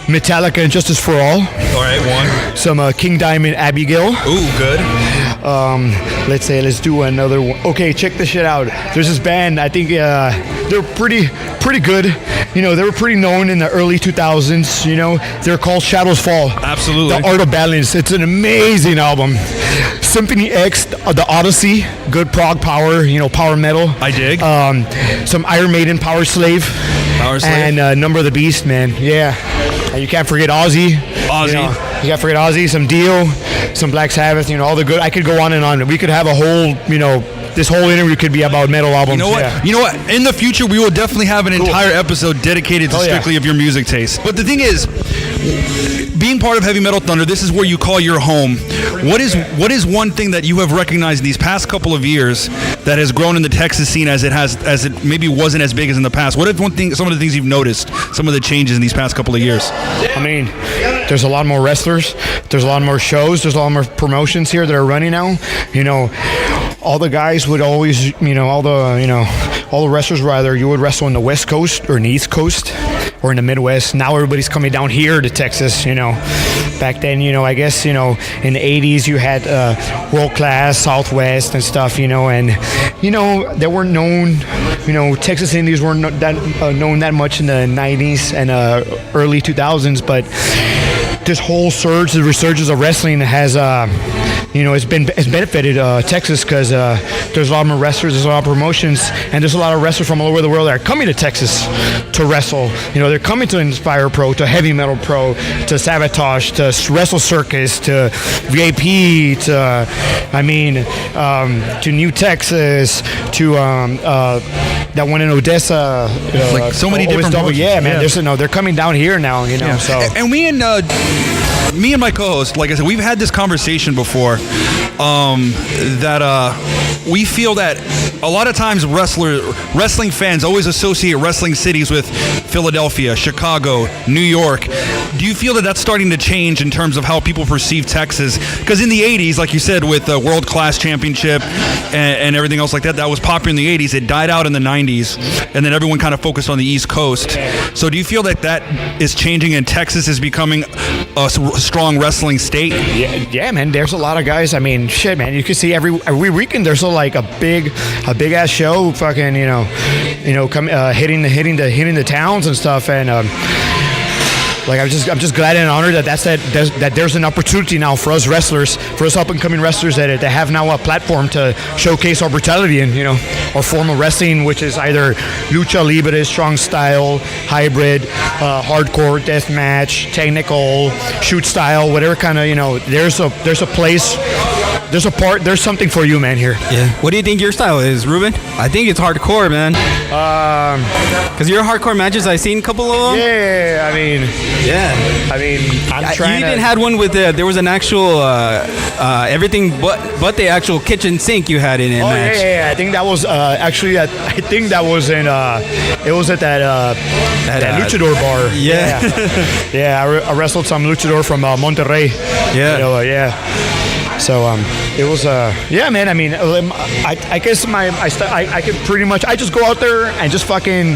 S7: Metallica and Justice for All.
S5: All right, 1.
S7: Some King Diamond, Abigail.
S5: Ooh, good.
S7: Let's do another one. Okay, check this shit out. There's this band, I think they're pretty good. They were pretty known in the early 2000s, They're called Shadows Fall.
S5: Absolutely.
S7: The Art of Balance. It's an amazing album. Symphony X, the Odyssey, good prog power, power metal.
S5: I dig.
S7: Some Iron Maiden, Power Slave. And Number of the Beast, man. Yeah. And you can't forget Ozzy. You can't forget Ozzy, some Dio, some Black Sabbath, all the good. I could go on and on. We could have a whole, this whole interview could be about metal albums.
S5: You know what? In the future, we will definitely have an entire episode dedicated to strictly of your music taste. But the thing is, being part of Heavy Metal Thunder, this is where you call your home. What is one thing that you have recognized these past couple of years that has grown in the Texas scene as it maybe wasn't as big as in the past? What is some of the things you've noticed, some of the changes in these past couple of years?
S7: There's a lot more wrestlers. There's a lot more shows. There's a lot more promotions here that are running now. All the guys would always, all the wrestlers you would wrestle on the West Coast or in the East Coast or in the Midwest. Now everybody's coming down here to Texas, Back then, I guess, in the 80s you had World Class, Southwest and stuff, and, they weren't known, Texas Indies weren't known that much in the 90s and early 2000s, but this whole the resurgence of wrestling has it's benefited Texas because there's a lot more wrestlers, there's a lot of promotions, and there's a lot of wrestlers from all over the world that are coming to Texas to wrestle. They're coming to Inspire Pro, to Heavy Metal Pro, to Sabotage, to Wrestle Circus, to VAP, to New Texas, to that one in Odessa.
S5: So many different promotions.
S7: Yeah, man. They're coming down here now. So.
S5: And me and my co-host, like I said, we've had this conversation before. That we feel that a lot of times wrestling fans always associate wrestling cities with Philadelphia, Chicago, New York. Do you feel that that's starting to change in terms of how people perceive Texas? Because in the 80s, like you said, with the World Class Championship and everything else like that, that was popular in the 80s. It died out in the 90s, and then everyone kind of focused on the East Coast. So do you feel that that is changing and Texas is becoming a strong wrestling state?
S7: Yeah, man. There's a lot of guys. Shit, man. You can see every weekend there's a big ass show, fucking, hitting the towns and stuff, and I'm just glad and honored that there's an opportunity now for us wrestlers, for us up and coming wrestlers that have now a platform to showcase our brutality and our form of wrestling, which is either lucha libre, strong style, hybrid, hardcore, death match, technical, shoot style, whatever kind of there's a place there's something for you, man, here.
S8: Yeah. What do you think your style is, Ruben? I think it's hardcore, man. Because your hardcore matches, I've seen a couple of them.
S7: Yeah, I'm trying.
S8: You even had one with there was an actual everything but the actual kitchen sink you had in it. Match.
S7: Yeah. I think that was actually I think that was in it was at that luchador bar.
S8: Yeah.
S7: Yeah, I wrestled some luchador from Monterrey.
S8: Yeah.
S7: So it was man. I mean, I guess I could pretty much I just go out there and just fucking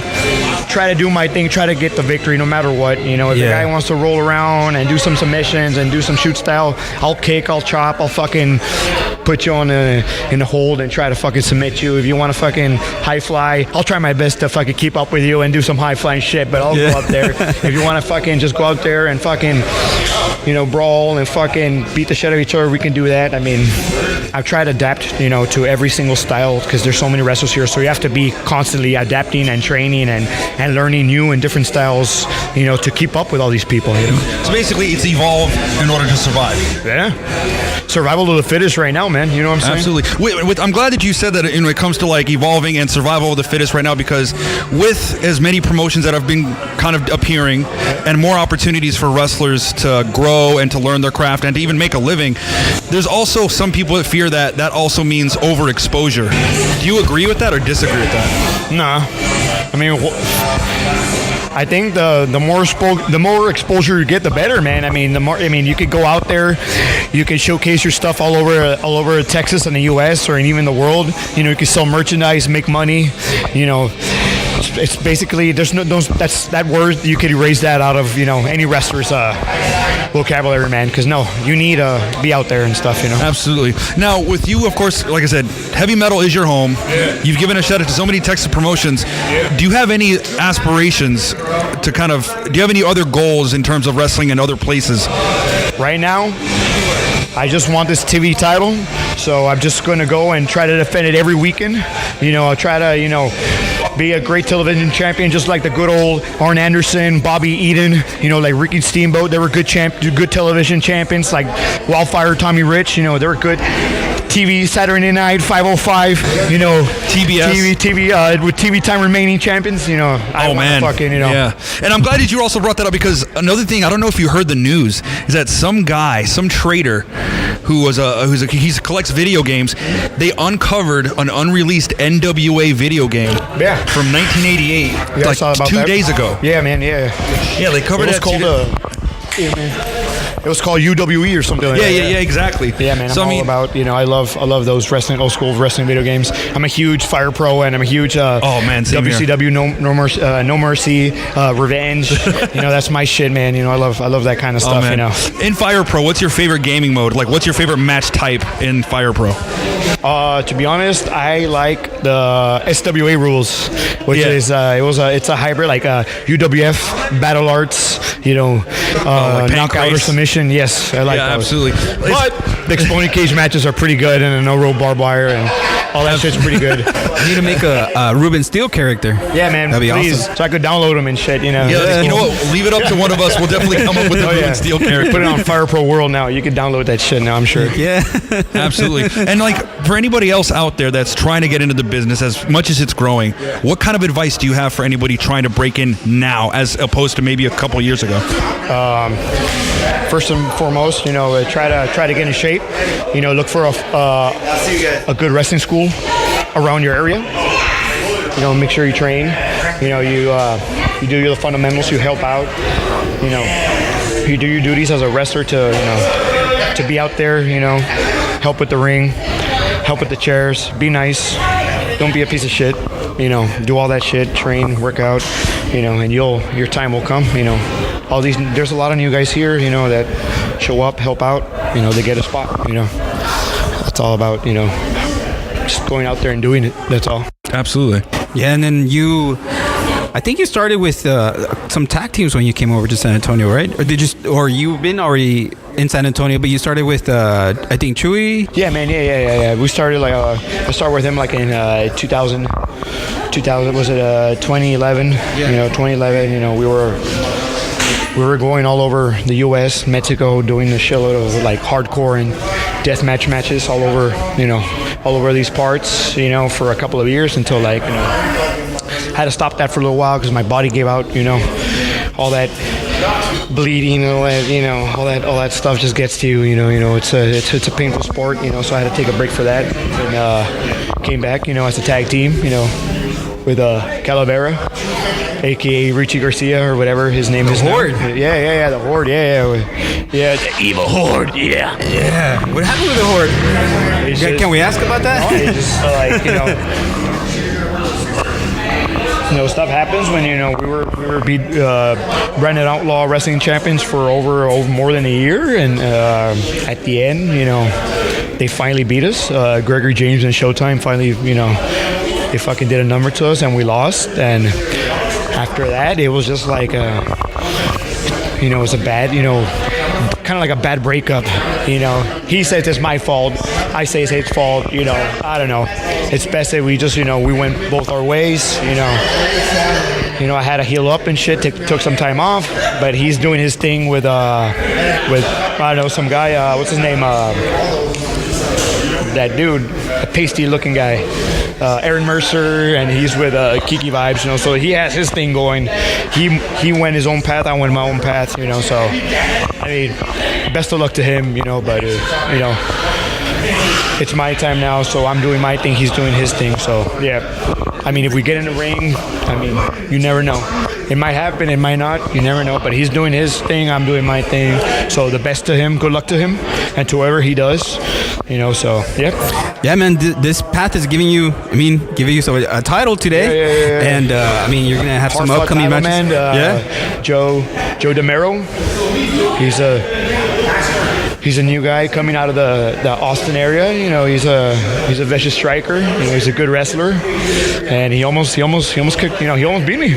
S7: try to do my thing, try to get the victory no matter what. If the guy wants to roll around and do some submissions and do some shoot style, I'll kick, I'll chop, I'll fucking put you in the hold and try to fucking submit you. If you want to fucking high fly, I'll try my best to fucking keep up with you and do some high flying shit. But I'll go up there. If you want to fucking just go out there and fucking brawl and fucking beat the shit out of each other, we can do that. I mean, I've tried to adapt, to every single style because there's so many wrestlers here. So you have to be constantly adapting and training and learning new and different styles, to keep up with all these people.
S3: So basically, it's evolve in order to survive.
S7: Yeah. Survival of the fittest right now, man. You know what I'm saying?
S3: Absolutely. I'm glad that you said that when it comes to like evolving and survival of the fittest right now, because with as many promotions that have been kind of appearing and more opportunities for wrestlers to grow and to learn their craft and to even make a living, there's also some people that fear that also means overexposure. Do you agree with that or disagree with that?
S7: Nah. I mean, I think the more exposure you get, the better, man. I mean, you could go out there, you can showcase your stuff all over Texas and the U.S. or even the world. You can sell merchandise, make money. It's basically that word you could erase that out of any wrestler's vocabulary, man. Because you need to be out there and stuff.
S3: Absolutely. Now with you, of course, like I said, heavy metal is your home. Yeah. You've given a shout out to so many Texas promotions. Yeah. Do you have any aspirations to do you have any other goals in terms of wrestling in other places?
S7: Right now, I just want this TV title, so I'm just going to go and try to defend it every weekend. I'll try to, be a great television champion, just like the good old Arn Anderson, Bobby Eaton, like Ricky Steamboat. They were good television champions, like Wildfire, Tommy Rich. They were good TV, Saturday Night, 505, TBS. TV, with TV time remaining champions,
S3: Yeah. And I'm glad that you also brought that up, because another thing, I don't know if you heard the news, is that some trader who he collects video games, they uncovered an unreleased NWA video game from 1988, like 2 days ago.
S7: Yeah, man, yeah.
S3: Yeah, they covered it.
S7: It was called UWE or something like that.
S3: Yeah, exactly.
S7: Yeah, man, I'm all about, I love those old school wrestling video games. I'm a huge Fire Pro, and I'm a huge WCW No Mercy, Revenge. That's my shit, man. I love that kind of stuff,
S3: In Fire Pro, what's your favorite gaming mode? Like, what's your favorite match type in Fire Pro?
S7: To be honest, I like the SWA rules, which is it's a hybrid, like UWF, Battle Arts, like knockout or submission. Yes, I like those.
S3: Absolutely.
S7: But the exploding cage matches are pretty good, and a no rope barbed wire and all that shit's pretty good.
S8: I need to make a Ruben Steel character.
S7: Yeah, man.
S8: That'd be
S7: please,
S8: awesome.
S7: So I could download them and shit.
S3: Yeah, you know what? Leave it up to one of us. We'll definitely come up with a Ruben Steel character.
S7: Put it on Fire Pro World now. You can download that shit now, I'm sure.
S8: Yeah,
S3: absolutely. And like for anybody else out there that's trying to get into the business, as much as it's growing, what kind of advice do you have for anybody trying to break in now, as opposed to maybe a couple years ago?
S7: First and foremost, try to get in shape. Look for a good wrestling school around your area. Make sure you train. You do your fundamentals. You help out. You do your duties as a wrestler to be out there. Help with the ring, help with the chairs. Be nice. Don't be a piece of shit. Do all that shit. Train, work out. And your time will come. There's a lot of new guys here. That show up, help out. They get a spot. That's all about just going out there and doing it. That's all.
S3: Absolutely.
S8: Yeah, and then I think you started with some tag teams when you came over to San Antonio, right? Or you've been already in San Antonio, but you started with I think Chewy.
S7: Yeah, man. Yeah. We started I started with him like in 2000 was it 2011? Yeah. 2011. We were going all over the U.S., Mexico, doing a shitload of like hardcore and deathmatch matches all over, all over these parts, for a couple of years until like, had to stop that for a little while because my body gave out, all that bleeding and all that, all that stuff just gets to you, it's a painful sport, so I had to take a break for that and came back, as a tag team, with Calavera, aka Richie Garcia or whatever his name is.
S8: Horde.
S7: Yeah, the Horde. Yeah, the evil Horde. Yeah.
S8: What happened with the Horde? Can we ask about that?
S7: It's just like stuff happens when we were branded outlaw wrestling champions for over more than a year, and at the end, they finally beat us. Gregory James and Showtime finally, they fucking did a number to us, and we lost. And after that, it was just like it was a bad, kind of like a bad breakup. He says it's my fault. I say it's his fault. I don't know. It's best that we just, we went both our ways. I had to heal up and shit. Took some time off, but he's doing his thing with I don't know, some guy. What's his name? That dude, a pasty-looking guy. Aaron Mercer, and he's with Kiki Vibes, so he has his thing going. He went his own path, I went my own path, so I mean, best of luck to him, but it's my time now, so I'm doing my thing, he's doing his thing, so yeah. I mean, if we get in the ring, I mean, you never know. It might happen, it might not, you never know, but he's doing his thing, I'm doing my thing, so the best to him, good luck to him, and to whoever he does, so, yeah.
S8: Yeah, man, this path is giving you a title today,
S7: yeah.
S8: And, you're going to have some upcoming matches.
S7: Man, Joe DeMero, he's a new guy coming out of the Austin area. He's a vicious striker. He's a good wrestler, and he almost kicked. He almost beat me.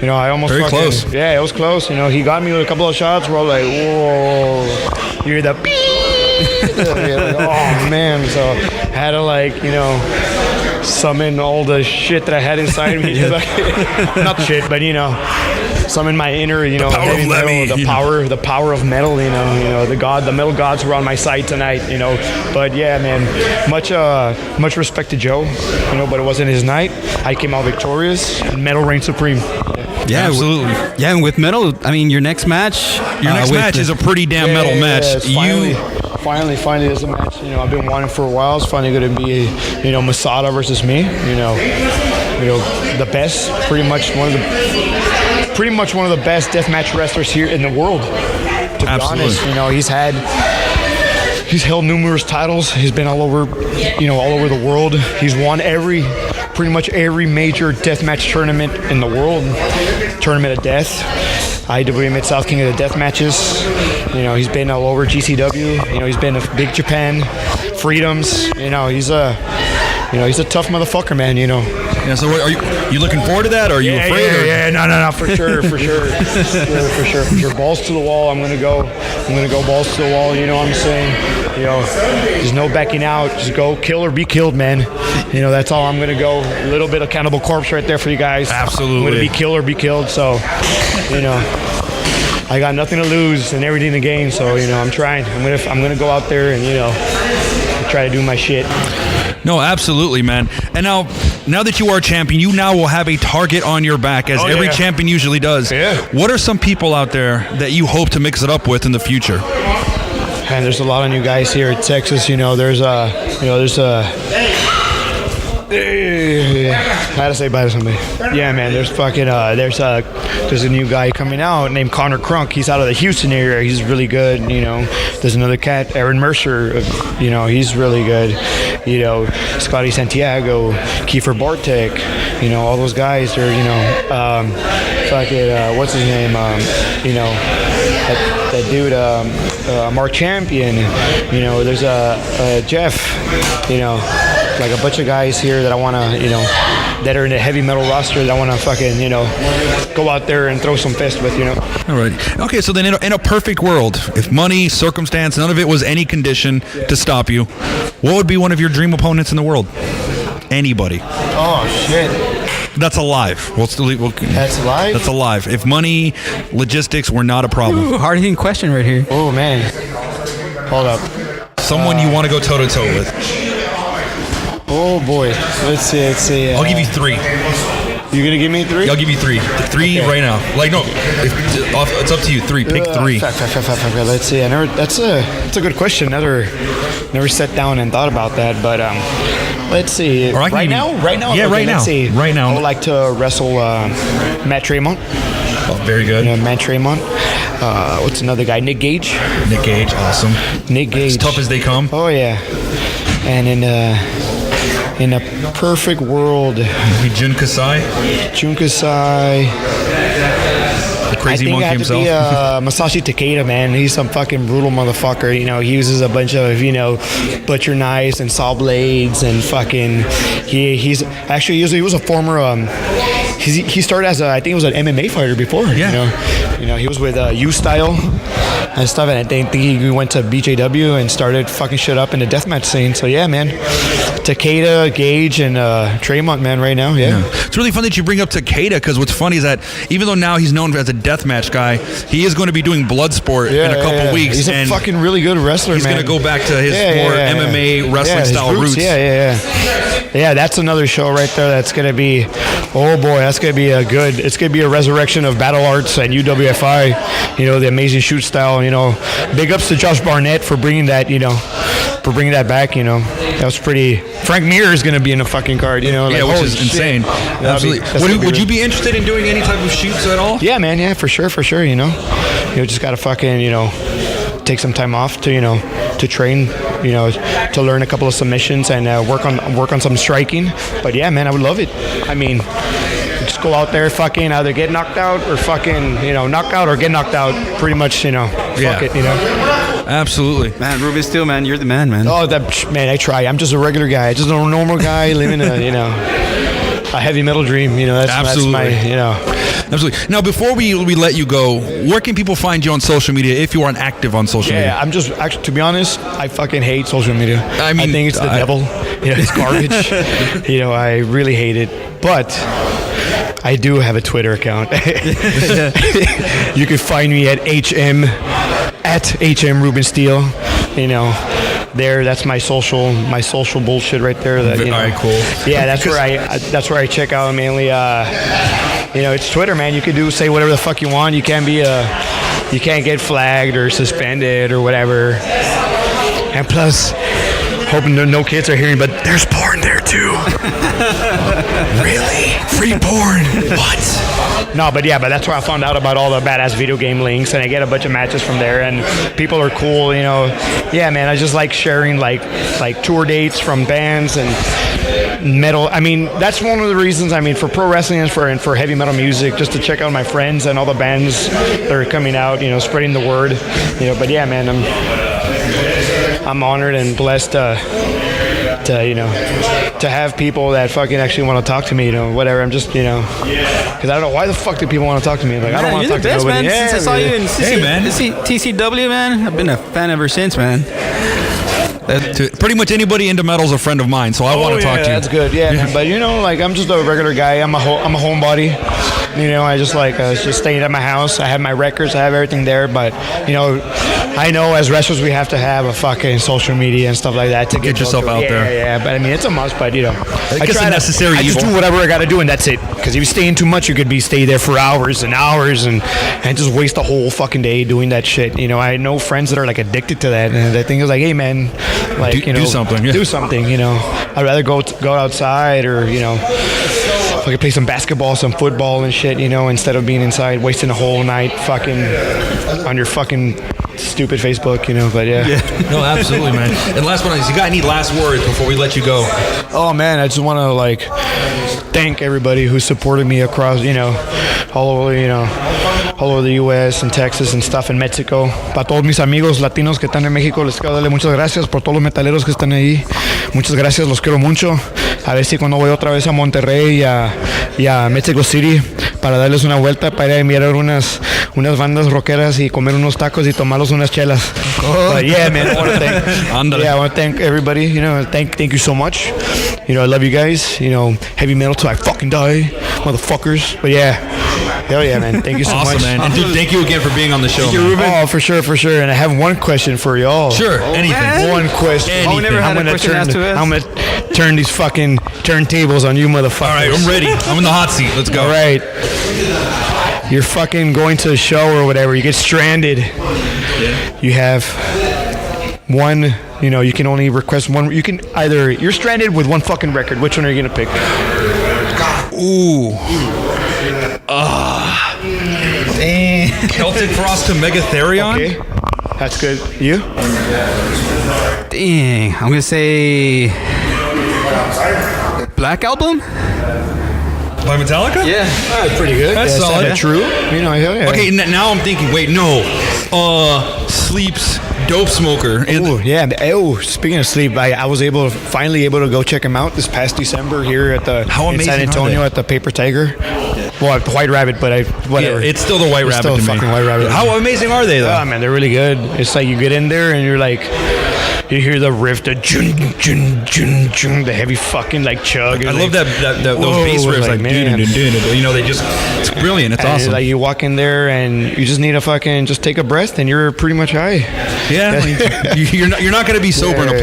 S7: I almost
S3: very close.
S7: Yeah, it was close. He got me with a couple of shots. Where I was like, whoa, you hear the beep. Oh man! So I had to summon all the shit that I had inside me. Not shit, but some in my inner,
S6: the power of Lemmy,
S7: the power of metal, the metal gods were on my side tonight, But yeah, man, much respect to Joe, but it wasn't his night. I came out victorious, and metal reigned supreme.
S8: Yeah, absolutely. Yeah, and with metal, your next match.
S3: Your next match is a pretty damn metal match.
S7: Finally, there's a match. I've been wanting for a while. It's finally going to be, Masada versus me. The best, pretty much one of the best deathmatch wrestlers here in the world. To be honest, he's held numerous titles. He's been all over the world. He's won pretty much every major deathmatch tournament in the world. Tournament of Death, IWA Mid-South King of the Death Matches. He's been all over GCW. He's been to Big Japan, Freedoms. He's a tough motherfucker, man.
S3: Yeah. So are you looking forward to that? Or are you afraid?
S7: Yeah. No, for sure. For sure. Balls to the wall. I'm gonna go balls to the wall. You know what I'm saying? There's no backing out. Just go kill or be killed, man. That's all I'm gonna go. A little bit of Cannibal Corpse right there for you guys.
S3: Absolutely.
S7: I'm gonna be kill or be killed. So, I got nothing to lose and everything to gain. So, I'm trying. I'm gonna go out there and try to do my shit.
S3: No, absolutely, man. And now that you are champion, you now will have a target on your back, as every champion usually does.
S7: Yeah.
S3: What are some people out there that you hope to mix it up with in the future?
S7: And there's a lot of new guys here in Texas. There's I had to say bye to somebody. Yeah, man. There's a new guy coming out named Connor Crunk. He's out of the Houston area. He's really good. There's another cat, Aaron Mercer. He's really good. Scotty Santiago, Kiefer Bartek. All those guys. They're what's his name? That dude, Mark Champion. There's Jeff. Like a bunch of guys here that I want to, that are in the heavy metal roster that I want to fucking, go out there and throw some fist with,
S3: All right. Okay, so then in a perfect world, if money, circumstance, none of it was any condition to stop you, what would be one of your dream opponents in the world? Anybody.
S7: Oh, shit.
S3: That's alive.
S7: That's alive?
S3: That's alive. If money, logistics were not a problem.
S8: Ooh, hard-hitting question right here.
S7: Oh, man. Hold up.
S3: Someone you want to go toe to toe with.
S7: Oh boy, let's see.
S3: I'll give you 3.
S7: You're gonna give me 3?
S3: I'll give you 3. 3 right now. Like no, it's up to you. 3. Pick 3.
S7: Let's see. That's a good question. Never sat down and thought about that. But let's see. Right now.
S3: Yeah,
S7: okay,
S3: right now.
S7: Let's see.
S3: Right now.
S7: I would like to wrestle Matt Tremont.
S3: Oh, very good.
S7: Matt Tremont. What's another guy? Nick Gage.
S3: Nick Gage, awesome.
S7: Nick Gage.
S3: As tough as they come.
S7: Oh yeah. And in a perfect world,
S3: Jun Kasai. The crazy monkey himself.
S7: I think it had to be Masashi Takeda, man. He's some fucking brutal motherfucker. You know, he uses a bunch of, butcher knives and saw blades and fucking. He was a former. He started as I think he was an MMA fighter before.
S3: Yeah.
S7: You know, he was with U-Style and stuff, and I think he went to BJW and started fucking shit up in the deathmatch scene. So yeah, man. Takeda, Gage, and Tremont, man, right now, yeah.
S3: It's really fun that you bring up Takeda, because what's funny is that even though now he's known as a deathmatch guy, he is going to be doing Bloodsport in a couple weeks.
S7: He's a fucking really good wrestler,
S3: man. He's going to go back to his more MMA wrestling style roots.
S7: Yeah, that's another show right there that's going to be, oh boy, that's going to be it's going to be a resurrection of Battle Arts and UWFI, the amazing shoot style, Big ups to Josh Barnett for bringing that, back, That was pretty. Frank Mir is going to be in a fucking card,
S3: which is insane. Absolutely. Would you be interested in doing any type of shoots at all?
S7: Yeah, man. Yeah, for sure. You just got to fucking, take some time off to train, to learn a couple of submissions and work on some striking. But yeah, man, I would love it. I mean, just go out there, fucking either get knocked out or fucking, knock out or get knocked out. Pretty much, fuck it,
S3: Absolutely.
S8: Man, Ruben Steel, man, you're the man.
S7: Oh, man, I try. I'm just a regular guy. Just a normal guy living a heavy metal dream. That's my,
S3: Absolutely. Now, before we let you go, where can people find you on social media if you aren't active on social media?
S7: Yeah, I'm just, actually, to be honest, I fucking hate social media. I think it's the devil. It's garbage. I really hate it. But I do have a Twitter account. You can find me at HM Ruben Steel. There, that's my social bullshit right there. That,
S3: all right, cool.
S7: Yeah, that's where I check out mainly. It's Twitter, man. You can say whatever the fuck you want. You can't get flagged or suspended or whatever. And plus, hoping no kids are hearing, but there's porn there too. Really? Free porn? What? No, but that's where I found out about all the badass video game links, and I get a bunch of matches from there, and people are cool, Yeah, man, I just like sharing like tour dates from bands and metal. I mean, that's one of the reasons, for pro wrestling and for heavy metal music, just to check out my friends and all the bands that are coming out, spreading the word. But yeah, man, I'm honored and blessed to have people that fucking actually want to talk to me, whatever. I'm just, because I don't know why the fuck do people want to talk to me. Like, I don't want to talk to nobody.
S8: Man. Since I saw you in TCW, man, I've been a fan ever since, man.
S3: Pretty much anybody into metal is a friend of mine, so I want to talk to you.
S7: That's good, yeah. But I'm just a regular guy. I'm a homebody. I just just staying at my house. I have my records. I have everything there. But I know as wrestlers we have to have a fucking social media and stuff like that to
S3: get yourself out there.
S7: Yeah. But it's a must. But
S3: I guess a necessary.
S7: I just do whatever I got to do, and that's it. Because if you stay in too much, you could stay there for hours and hours and just waste the whole fucking day doing that shit. I know friends that are like addicted to that, and they think it's like, hey man, like
S3: do something. Yeah.
S7: Do something. I'd rather go outside or I could play some basketball, some football and shit, instead of being inside wasting a whole night fucking on your fucking stupid Facebook, but yeah.
S3: No, absolutely, man. And last one, you got any last words before we let you go?
S7: Oh man, I just want to thank everybody who supported me across, all over the U.S. and Texas and stuff in Mexico. Para todos mis amigos latinos que están en México, les quiero darle muchas gracias por todos los metaleros que están ahí. Muchas gracias, los quiero mucho. A ver si cuando voy otra vez a Monterrey y a Mexico City para darles una vuelta, para ir a mirar unas bandas rockeras y comer unos tacos y tomarlos unas chelas. But yeah, man, I want to thank everybody. Thank you so much. I love you guys. Heavy metal till I fucking die, motherfuckers. But yeah, Hell yeah, man. Thank you so much.
S3: Awesome, man. And dude, thank you again for being on the show.
S7: Thank you, Ruben. Oh, for sure. And I have one question for y'all.
S3: Sure, anything.
S7: Man. One question.
S8: Oh, we never had a question asked to us.
S7: I'm going to turn these fucking turntables on you motherfuckers.
S3: All right, I'm ready. I'm in the hot seat. Let's go.
S7: All right. You're fucking going to a show or whatever. You get stranded. Yeah. You have one, you can only request one. You can either, you're stranded with one fucking record. Which one are you going to pick?
S3: Ooh. Celtic Frost to Megatherion.
S7: Okay. That's good. You?
S8: Dang. I'm going to say Black Album?
S3: By Metallica?
S7: Yeah. Pretty good.
S3: That's solid.
S7: That's true. Yeah.
S3: Okay, now I'm thinking, wait, no. Sleep's Dope Smoker.
S7: Oh, yeah. Oh, speaking of Sleep, I was finally able to go check him out this past December here at the in San Antonio at the Paper Tiger. Well, White Rabbit, but whatever.
S3: Yeah, it's still the White Rabbit
S7: still
S3: to me.
S7: Fucking White Rabbit.
S3: How amazing are they, though?
S7: Oh, man, they're really good. It's like you get in there and you're like, you hear the riff, the jun, jun, jun, jun, the heavy fucking like chug.
S3: I love those bass riffs, like dun, dun, dun, dun. It's brilliant. It's awesome.
S7: Like you walk in there and you just need to fucking just take a breath and you're pretty much high.
S3: Yeah, you're not going to be sober in a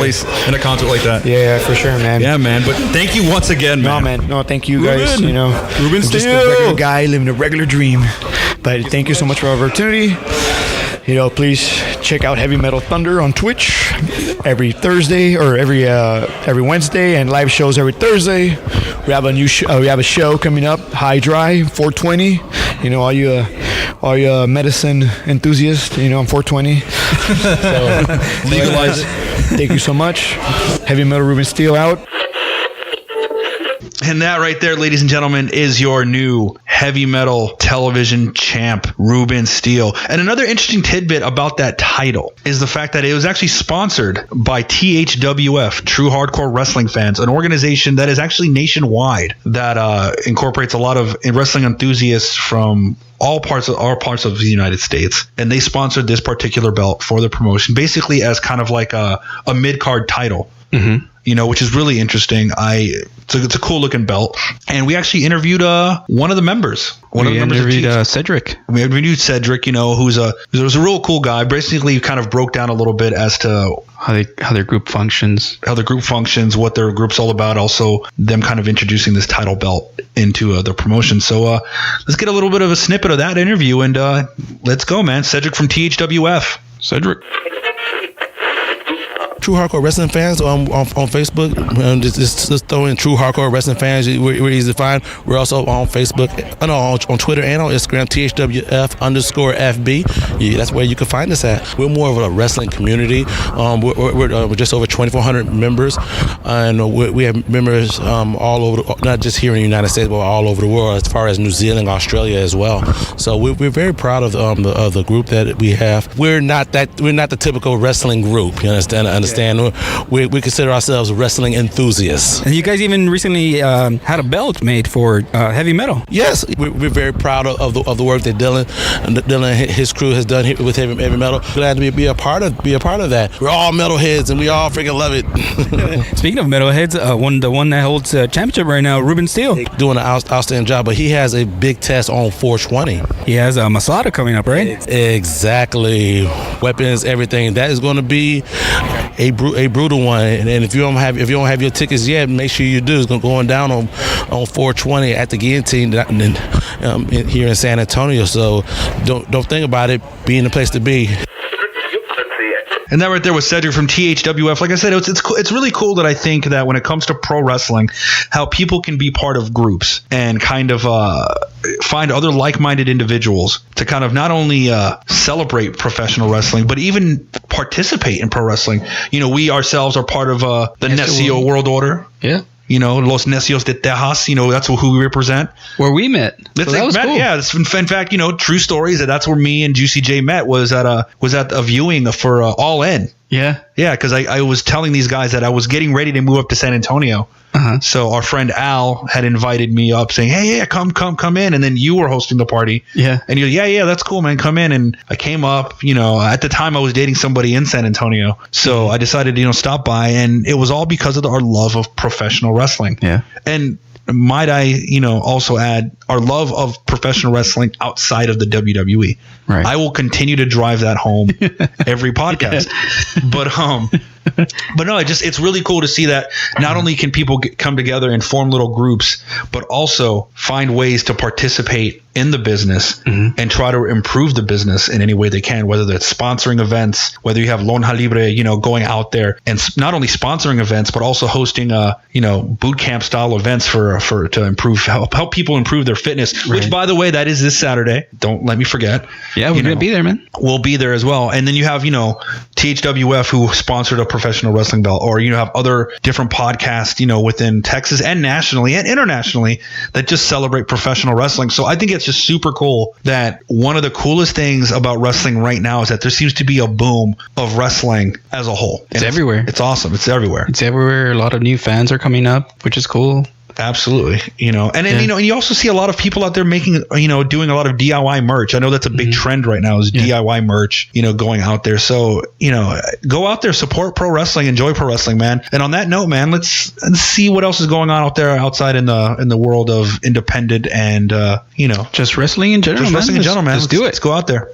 S3: concert like that.
S7: Yeah, for sure, man.
S3: Yeah, man. But thank you once again, man.
S7: No, thank you guys.
S3: Ruben Steel,
S7: just a regular guy living a regular dream. But thank you so much for the opportunity. Please check out Heavy Metal Thunder on Twitch every Thursday or every Wednesday, and live shows every Thursday. We have a new we have a show coming up, High Dry 420. All you medicine enthusiasts, on 420. So
S3: legalize it.
S7: Thank you so much. Heavy Metal Ruben Steel out.
S3: And that right there, ladies and gentlemen, is your new heavy metal television champ, Ruben Steel. And another interesting tidbit about that title is the fact that it was actually sponsored by THWF, True Hardcore Wrestling Fans, an organization that is actually nationwide that incorporates a lot of wrestling enthusiasts from all parts of the United States. And they sponsored this particular belt for the promotion, basically as kind of like a mid-card title. Mm-hmm. Which is really interesting. It's a cool looking belt. And we actually interviewed one of the members.
S8: We interviewed Cedric.
S3: We interviewed Cedric, who's a real cool guy. Basically kind of broke down a little bit as to
S8: how their group functions.
S3: What their group's all about. Also them kind of introducing this title belt into the promotion. So let's get a little bit of a snippet of that interview and let's go, man. Cedric from THWF.
S8: Cedric.
S9: True Hardcore Wrestling Fans on Facebook. Just throw in True Hardcore Wrestling Fans. We're easy to find. We're also on Facebook, on Twitter and on Instagram, THWF_FB. Yeah, that's where you can find us at. We're more of a wrestling community. We're just over 2,400 members, and we have members all over, not just here in the United States, but all over the world, as far as New Zealand, Australia as well. So we're very proud of the group that we have. We're not the typical wrestling group. You understand? We consider ourselves wrestling enthusiasts.
S8: And you guys even recently had a belt made for heavy metal.
S9: Yes, we're very proud of the work that Dylan and his crew has done here with heavy metal. Glad to be a part of that. We're all metalheads and we all freaking love it.
S8: Speaking of metalheads, the one that holds championship right now, Ruben Steel,
S9: doing an outstanding job. But he has a big test on 420.
S8: He has a Masada coming up, right?
S9: Exactly. Weapons, everything. That is going to be a brutal one, and if you don't have your tickets yet, make sure you do. It's going down on 420 at the Guillotine here in San Antonio. So don't think about it. Be in the place to be.
S3: And that right there was Cedric from THWF. Like I said, it's really cool that I think that when it comes to pro wrestling, how people can be part of groups and kind of find other like-minded individuals to kind of not only celebrate professional wrestling, but even participate in pro wrestling. We ourselves are part of the Necio World Order.
S8: Yeah.
S3: Los Necios de Tejas, that's who we represent.
S8: Where we met. So that was cool.
S3: Yeah, in fact, true stories that's where me and Juicy J met was at a viewing for All In.
S8: Yeah.
S3: Yeah, because I was telling these guys that I was getting ready to move up to San Antonio. Uh-huh. So our friend Al had invited me up saying, hey, come in. And then you were hosting the party.
S8: Yeah.
S3: And you're yeah, that's cool, man. Come in. And I came up, at the time I was dating somebody in San Antonio. So I decided to, stop by. And it was all because of our love of professional wrestling.
S8: Yeah.
S3: And might I, also add our love of professional wrestling outside of the WWE.
S5: Right.
S3: I will continue to drive that home every podcast. But no, it's really cool to see that not only can people come together and form little groups, but also find ways to participate in the business and try to improve the business in any way they can, whether that's sponsoring events, whether you have Lonja Libre, going out there and not only sponsoring events, but also hosting, boot camp style events to help people improve their fitness, which, by the way, that is this Saturday. Don't let me forget.
S5: Yeah, we're going to be there, man.
S3: We'll be there as well. And then you have, THWF, who sponsored a professional wrestling belt, or, have other different podcasts, within Texas and nationally and internationally that just celebrate professional wrestling. So I think it's just super cool that one of the coolest things about wrestling right now is that there seems to be a boom of wrestling as a whole.
S5: It's everywhere.
S3: It's awesome. It's everywhere.
S5: It's everywhere. A lot of new fans are coming up, which is cool.
S3: Absolutely. And you also see a lot of people out there making, doing a lot of DIY merch. I know that's a big trend right now is DIY merch, going out there. So, go out there, support pro wrestling, enjoy pro wrestling, man. And on that note, man, let's see what else is going on out there outside in the world of independent and,
S5: just wrestling in general.
S3: Just wrestling in general, man.
S5: Let's do it.
S3: Let's go out there.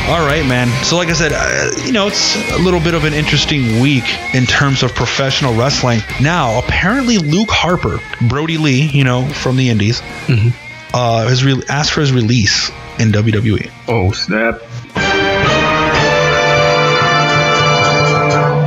S3: All right, man. So like I said, it's a little bit of an interesting week in terms of professional wrestling. Now, apparently Luke Harper, Brody Lee, from the Indies, has asked for his release in WWE.
S5: Oh, snap.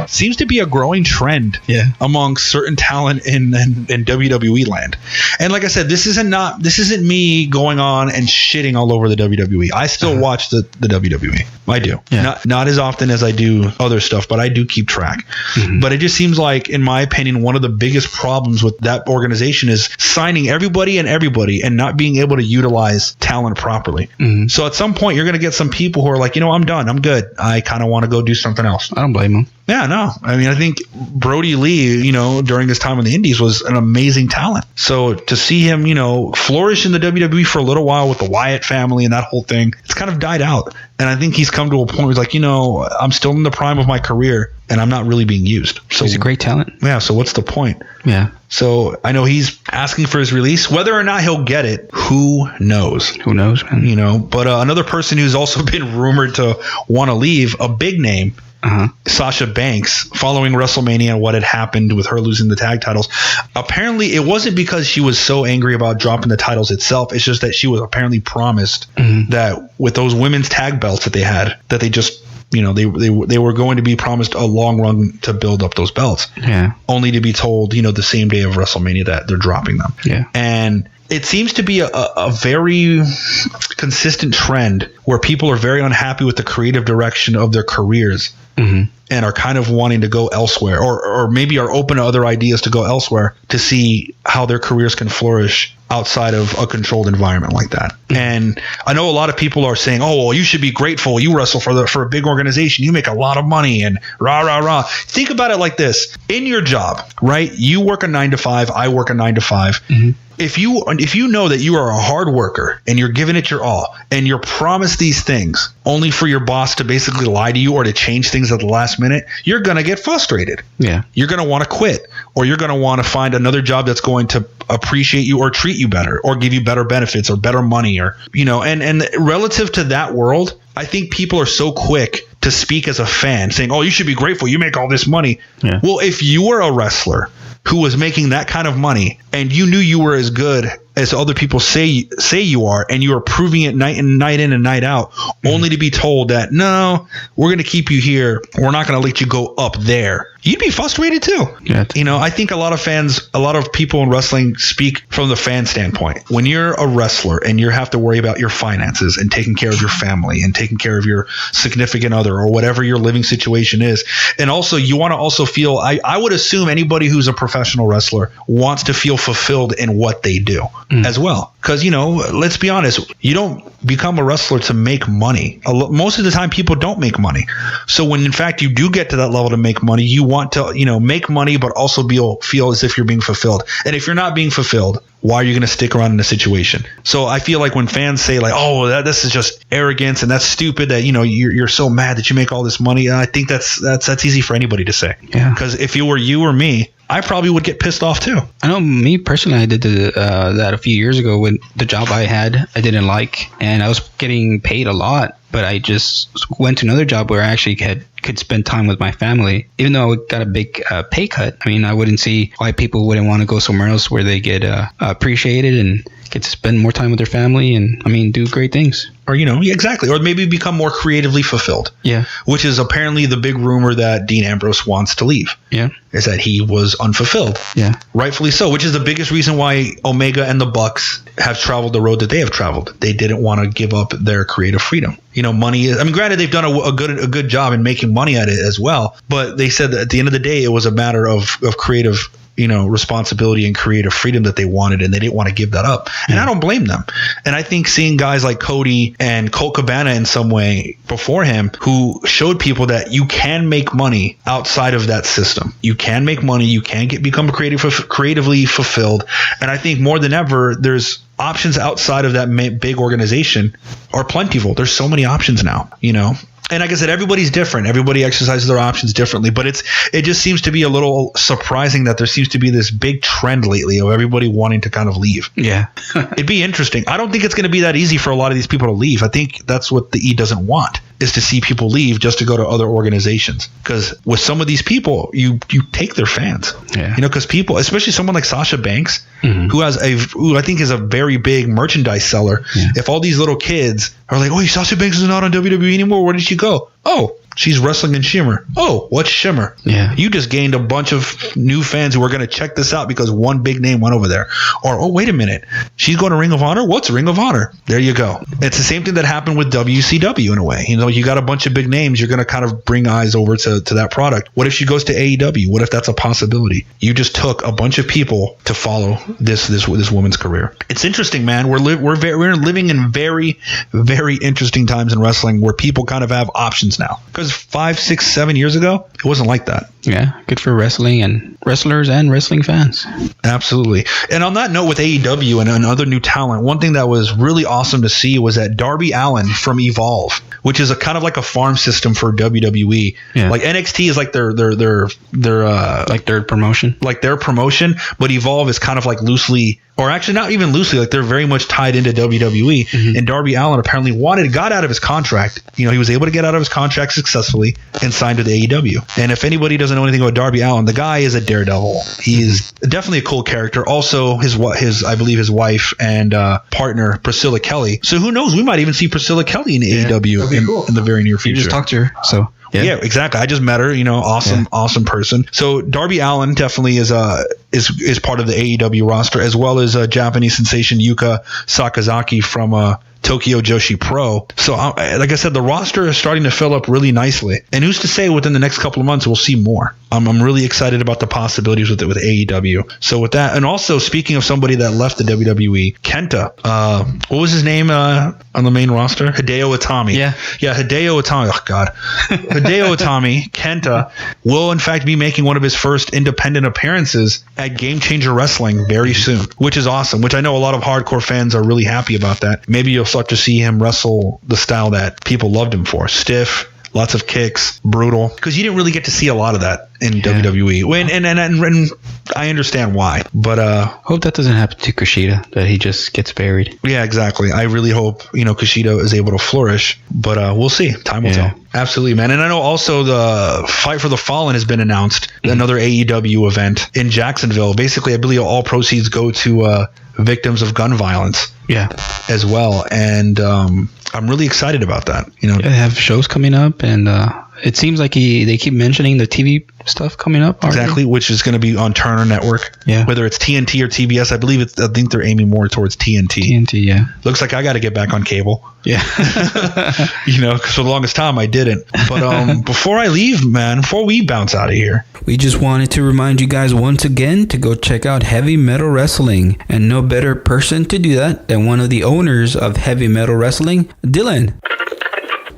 S3: Seems to be a growing trend among certain talent in WWE land. And like I said, this isn't me going on and shitting all over the WWE. I still watch the WWE. I do. Yeah. Not as often as I do other stuff, but I do keep track. But it just seems like, in my opinion, one of the biggest problems with that organization is signing everybody and not being able to utilize talent properly. So at some point, you're going to get some people who are like, I'm done. I'm good. I kind of want to go do something else.
S5: I don't blame them.
S3: Yeah, no. I mean, I think Brody Lee, during his time in the Indies was an amazing talent. So to see him, flourish in the WWE for a little while with the Wyatt family and that whole thing, it's kind of died out. And I think he's come to a point where he's like, I'm still in the prime of my career and I'm not really being used. So
S5: he's a great talent.
S3: Yeah. So what's the point?
S5: Yeah.
S3: So I know he's asking for his release. Whether or not he'll get it, who knows?
S5: Who knows, man?
S3: But another person who's also been rumored to want to leave, a big name, Sasha Banks, following WrestleMania and what had happened with her losing the tag titles. Apparently, it wasn't because she was so angry about dropping the titles itself. It's just that she was apparently promised that with those women's tag belts that they had, that they just, they were going to be promised a long run to build up those belts.
S5: Yeah.
S3: Only to be told, the same day of WrestleMania that they're dropping them.
S5: Yeah.
S3: And it seems to be a very consistent trend where people are very unhappy with the creative direction of their careers. And are kind of wanting to go elsewhere, or maybe are open to other ideas to go elsewhere to see how their careers can flourish outside of a controlled environment like that. And I know a lot of people are saying, oh, well, you should be grateful. You wrestle for a big organization. You make a lot of money and rah, rah, rah. Think about it like this. In your job, right? You work a 9 to 5. I work a 9 to 5. If you know that you are a hard worker and you're giving it your all and you're promised these things only for your boss to basically lie to you or to change things at the last minute, you're going to get frustrated.
S5: Yeah.
S3: You're going to want to quit, or you're going to want to find another job that's going to appreciate you or treat you better or give you better benefits or better money, or, and relative to that world, I think people are so quick to speak as a fan saying, oh, you should be grateful. You make all this money.
S5: Yeah.
S3: Well, if you were a wrestler who was making that kind of money and you knew you were as good as other people say you are, and you are proving it night in and night out, only to be told that, no, we're going to keep you here. We're not going to let you go up there. You'd be frustrated too.
S5: Yeah.
S3: I think a lot of people in wrestling speak from the fan standpoint. When you're a wrestler and you have to worry about your finances and taking care of your family and taking care of your significant other or whatever your living situation is, and also you want to also feel, I would assume anybody who's a professional wrestler wants to feel fulfilled in what they do. as well. Because, let's be honest, you don't become a wrestler to make money. Most of the time, people don't make money. So when, in fact, you do get to that level to make money, you want to, make money, but also feel as if you're being fulfilled. And if you're not being fulfilled, why are you going to stick around in a situation? So I feel like when fans say like, oh, this is just arrogance and that's stupid that, you're so mad that you make all this money. I think that's easy for anybody to say. Yeah. Because if it were you or me, I probably would get pissed off too.
S5: I know me personally, I did that a few years ago with the job I had. I didn't like, and I was getting paid a lot, but I just went to another job where I actually could spend time with my family. Even though I got a big pay cut, I mean, I wouldn't see why people wouldn't want to go somewhere else where they get appreciated and get to spend more time with their family and, do great things.
S3: Or, exactly. Or maybe become more creatively fulfilled. Yeah. Which is apparently the big rumor that Dean Ambrose wants to leave. Yeah. Is that he was unfulfilled. Yeah. Rightfully so, which is the biggest reason why Omega and the Bucks have traveled the road that they have traveled. They didn't want to give up their creative freedom. Money is, granted, they've done a good job in making money at it as well. But they said that at the end of the day, it was a matter of creative responsibility and creative freedom that they wanted, and they didn't want to give that up. And I don't blame them. And I think seeing guys like Cody and Colt Cabana in some way before him, who showed people that you can make money outside of that system. You can make money. You can become creatively fulfilled. And I think more than ever, there's options outside of that big organization are plentiful. There's so many options now, And like I said, everybody's different. Everybody exercises their options differently. But it just seems to be a little surprising that there seems to be this big trend lately of everybody wanting to kind of leave. Yeah. It'd be interesting. I don't think it's going to be that easy for a lot of these people to leave. I think that's what the E doesn't want, is to see people leave just to go to other organizations. Because with some of these people, you take their fans. Yeah. Because people, especially someone like Sasha Banks, who I think is a very big merchandise seller. Yeah. If all these little kids are like, oh, Sasha Banks is not on WWE anymore, where did she go? Oh, she's wrestling in Shimmer. Oh, what's Shimmer? Yeah. You just gained a bunch of new fans who are going to check this out because one big name went over there. Or, oh, wait a minute. She's going to Ring of Honor? What's Ring of Honor? There you go. It's the same thing that happened with WCW in a way. You got a bunch of big names. You're going to kind of bring eyes over to that product. What if she goes to AEW? What if that's a possibility? You just took a bunch of people to follow this woman's career. It's interesting, man. We're living in very, very interesting times in wrestling where people kind of have options now. Because 5, 6, 7 years ago, it wasn't like that.
S5: Yeah, good for wrestling and wrestlers and wrestling fans.
S3: Absolutely. And on that note, with AEW and other new talent, one thing that was really awesome to see was that Darby Allin from Evolve, which is a kind of like a farm system for WWE. Yeah. Like NXT is like their
S5: like their promotion.
S3: Like their promotion, but Evolve is kind of like loosely, or actually not even loosely, like they're very much tied into WWE. Mm-hmm. And Darby Allin apparently got out of his contract. He was able to get out of his contract successfully and signed with AEW. And if anybody doesn't know anything about Darby Allin, the guy is a daredevil. He's definitely a cool character. Also, I believe his wife and partner Priscilla Kelly. So who knows? We might even see Priscilla Kelly in AEW in the very near future.
S5: You just talked to her, so.
S3: Yeah, exactly. I just met her, awesome person. So Darby Allin definitely is part of the AEW roster, as well as Japanese sensation Yuka Sakazaki from Tokyo Joshi Pro. So, like I said, the roster is starting to fill up really nicely. And who's to say within the next couple of months we'll see more? I'm really excited about the possibilities with AEW. So with that, and also speaking of somebody that left the WWE, Kenta. What was his name on the main roster? Hideo Itami. Yeah, Hideo Itami. Oh, God. Hideo Itami, Kenta, will in fact be making one of his first independent appearances at Game Changer Wrestling very soon, which is awesome, which I know a lot of hardcore fans are really happy about that. Maybe you'll start to see him wrestle the style that people loved him for. Stiff, lots of kicks, brutal. Because you didn't really get to see a lot of that in WWE. And I understand why. But
S5: hope that doesn't happen to Kushida, that he just gets buried.
S3: Yeah, exactly. I really hope, Kushida is able to flourish. But we'll see. Time will tell. Absolutely, man. And I know also the Fight for the Fallen has been announced. Another AEW event in Jacksonville. Basically, I believe all proceeds go to victims of gun violence. Yeah. As well. And I'm really excited about that.
S5: They have shows coming up, and
S8: it seems like they keep mentioning the TV stuff coming up.
S3: Exactly, which is going to be on Turner Network.
S8: Yeah.
S3: Whether it's TNT or TBS, I think they're aiming more towards TNT.
S8: TNT, yeah.
S3: Looks like I got to get back on cable.
S8: Yeah.
S3: Because for the longest time I didn't. But before I leave, man, before we bounce out of here,
S8: we just wanted to remind you guys once again to go check out Heavy Metal Wrestling. And no better person to do that than one of the owners of Heavy Metal Wrestling, Dylan.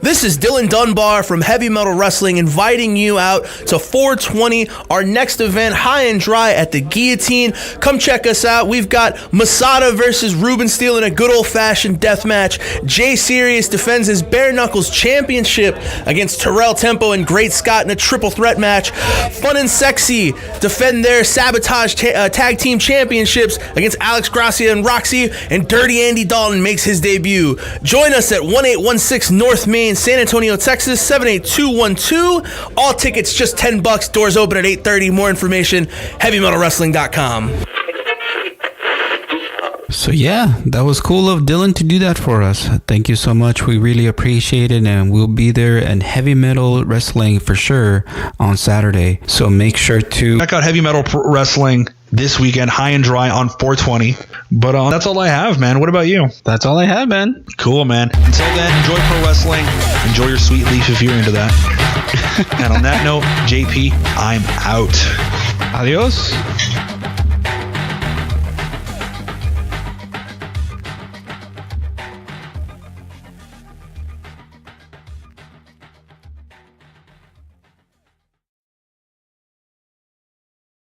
S10: This is Dylan Dunbar from Heavy Metal Wrestling inviting you out to 420, our next event, High and Dry at the Guillotine. Come check us out. We've got Masada versus Ruben Steel in a good old-fashioned death match. Jay Sirius defends his Bare Knuckles Championship against Terrell Tempo and Great Scott in a triple threat match. Fun and Sexy defend their Sabotage Tag Team Championships against Alex Gracia and Roxy, and Dirty Andy Dalton makes his debut. Join us at 1816 North Main, San Antonio, Texas, 78212. All tickets just $10. Doors open at 8:30. More information, heavymetalwrestling.com.
S8: So yeah, that was cool of Dylan to do that for us. Thank you so much. We really appreciate it, and we'll be there at Heavy Metal Wrestling for sure on Saturday. So make sure to
S3: check out Heavy Metal Wrestling this weekend, High and Dry on 420. But that's all I have, man. What about you?
S8: That's all I have, man.
S3: Cool, man. Until then, enjoy pro wrestling. Enjoy your sweet leaf if you're into that. And on that note, JP, I'm out.
S8: Adios.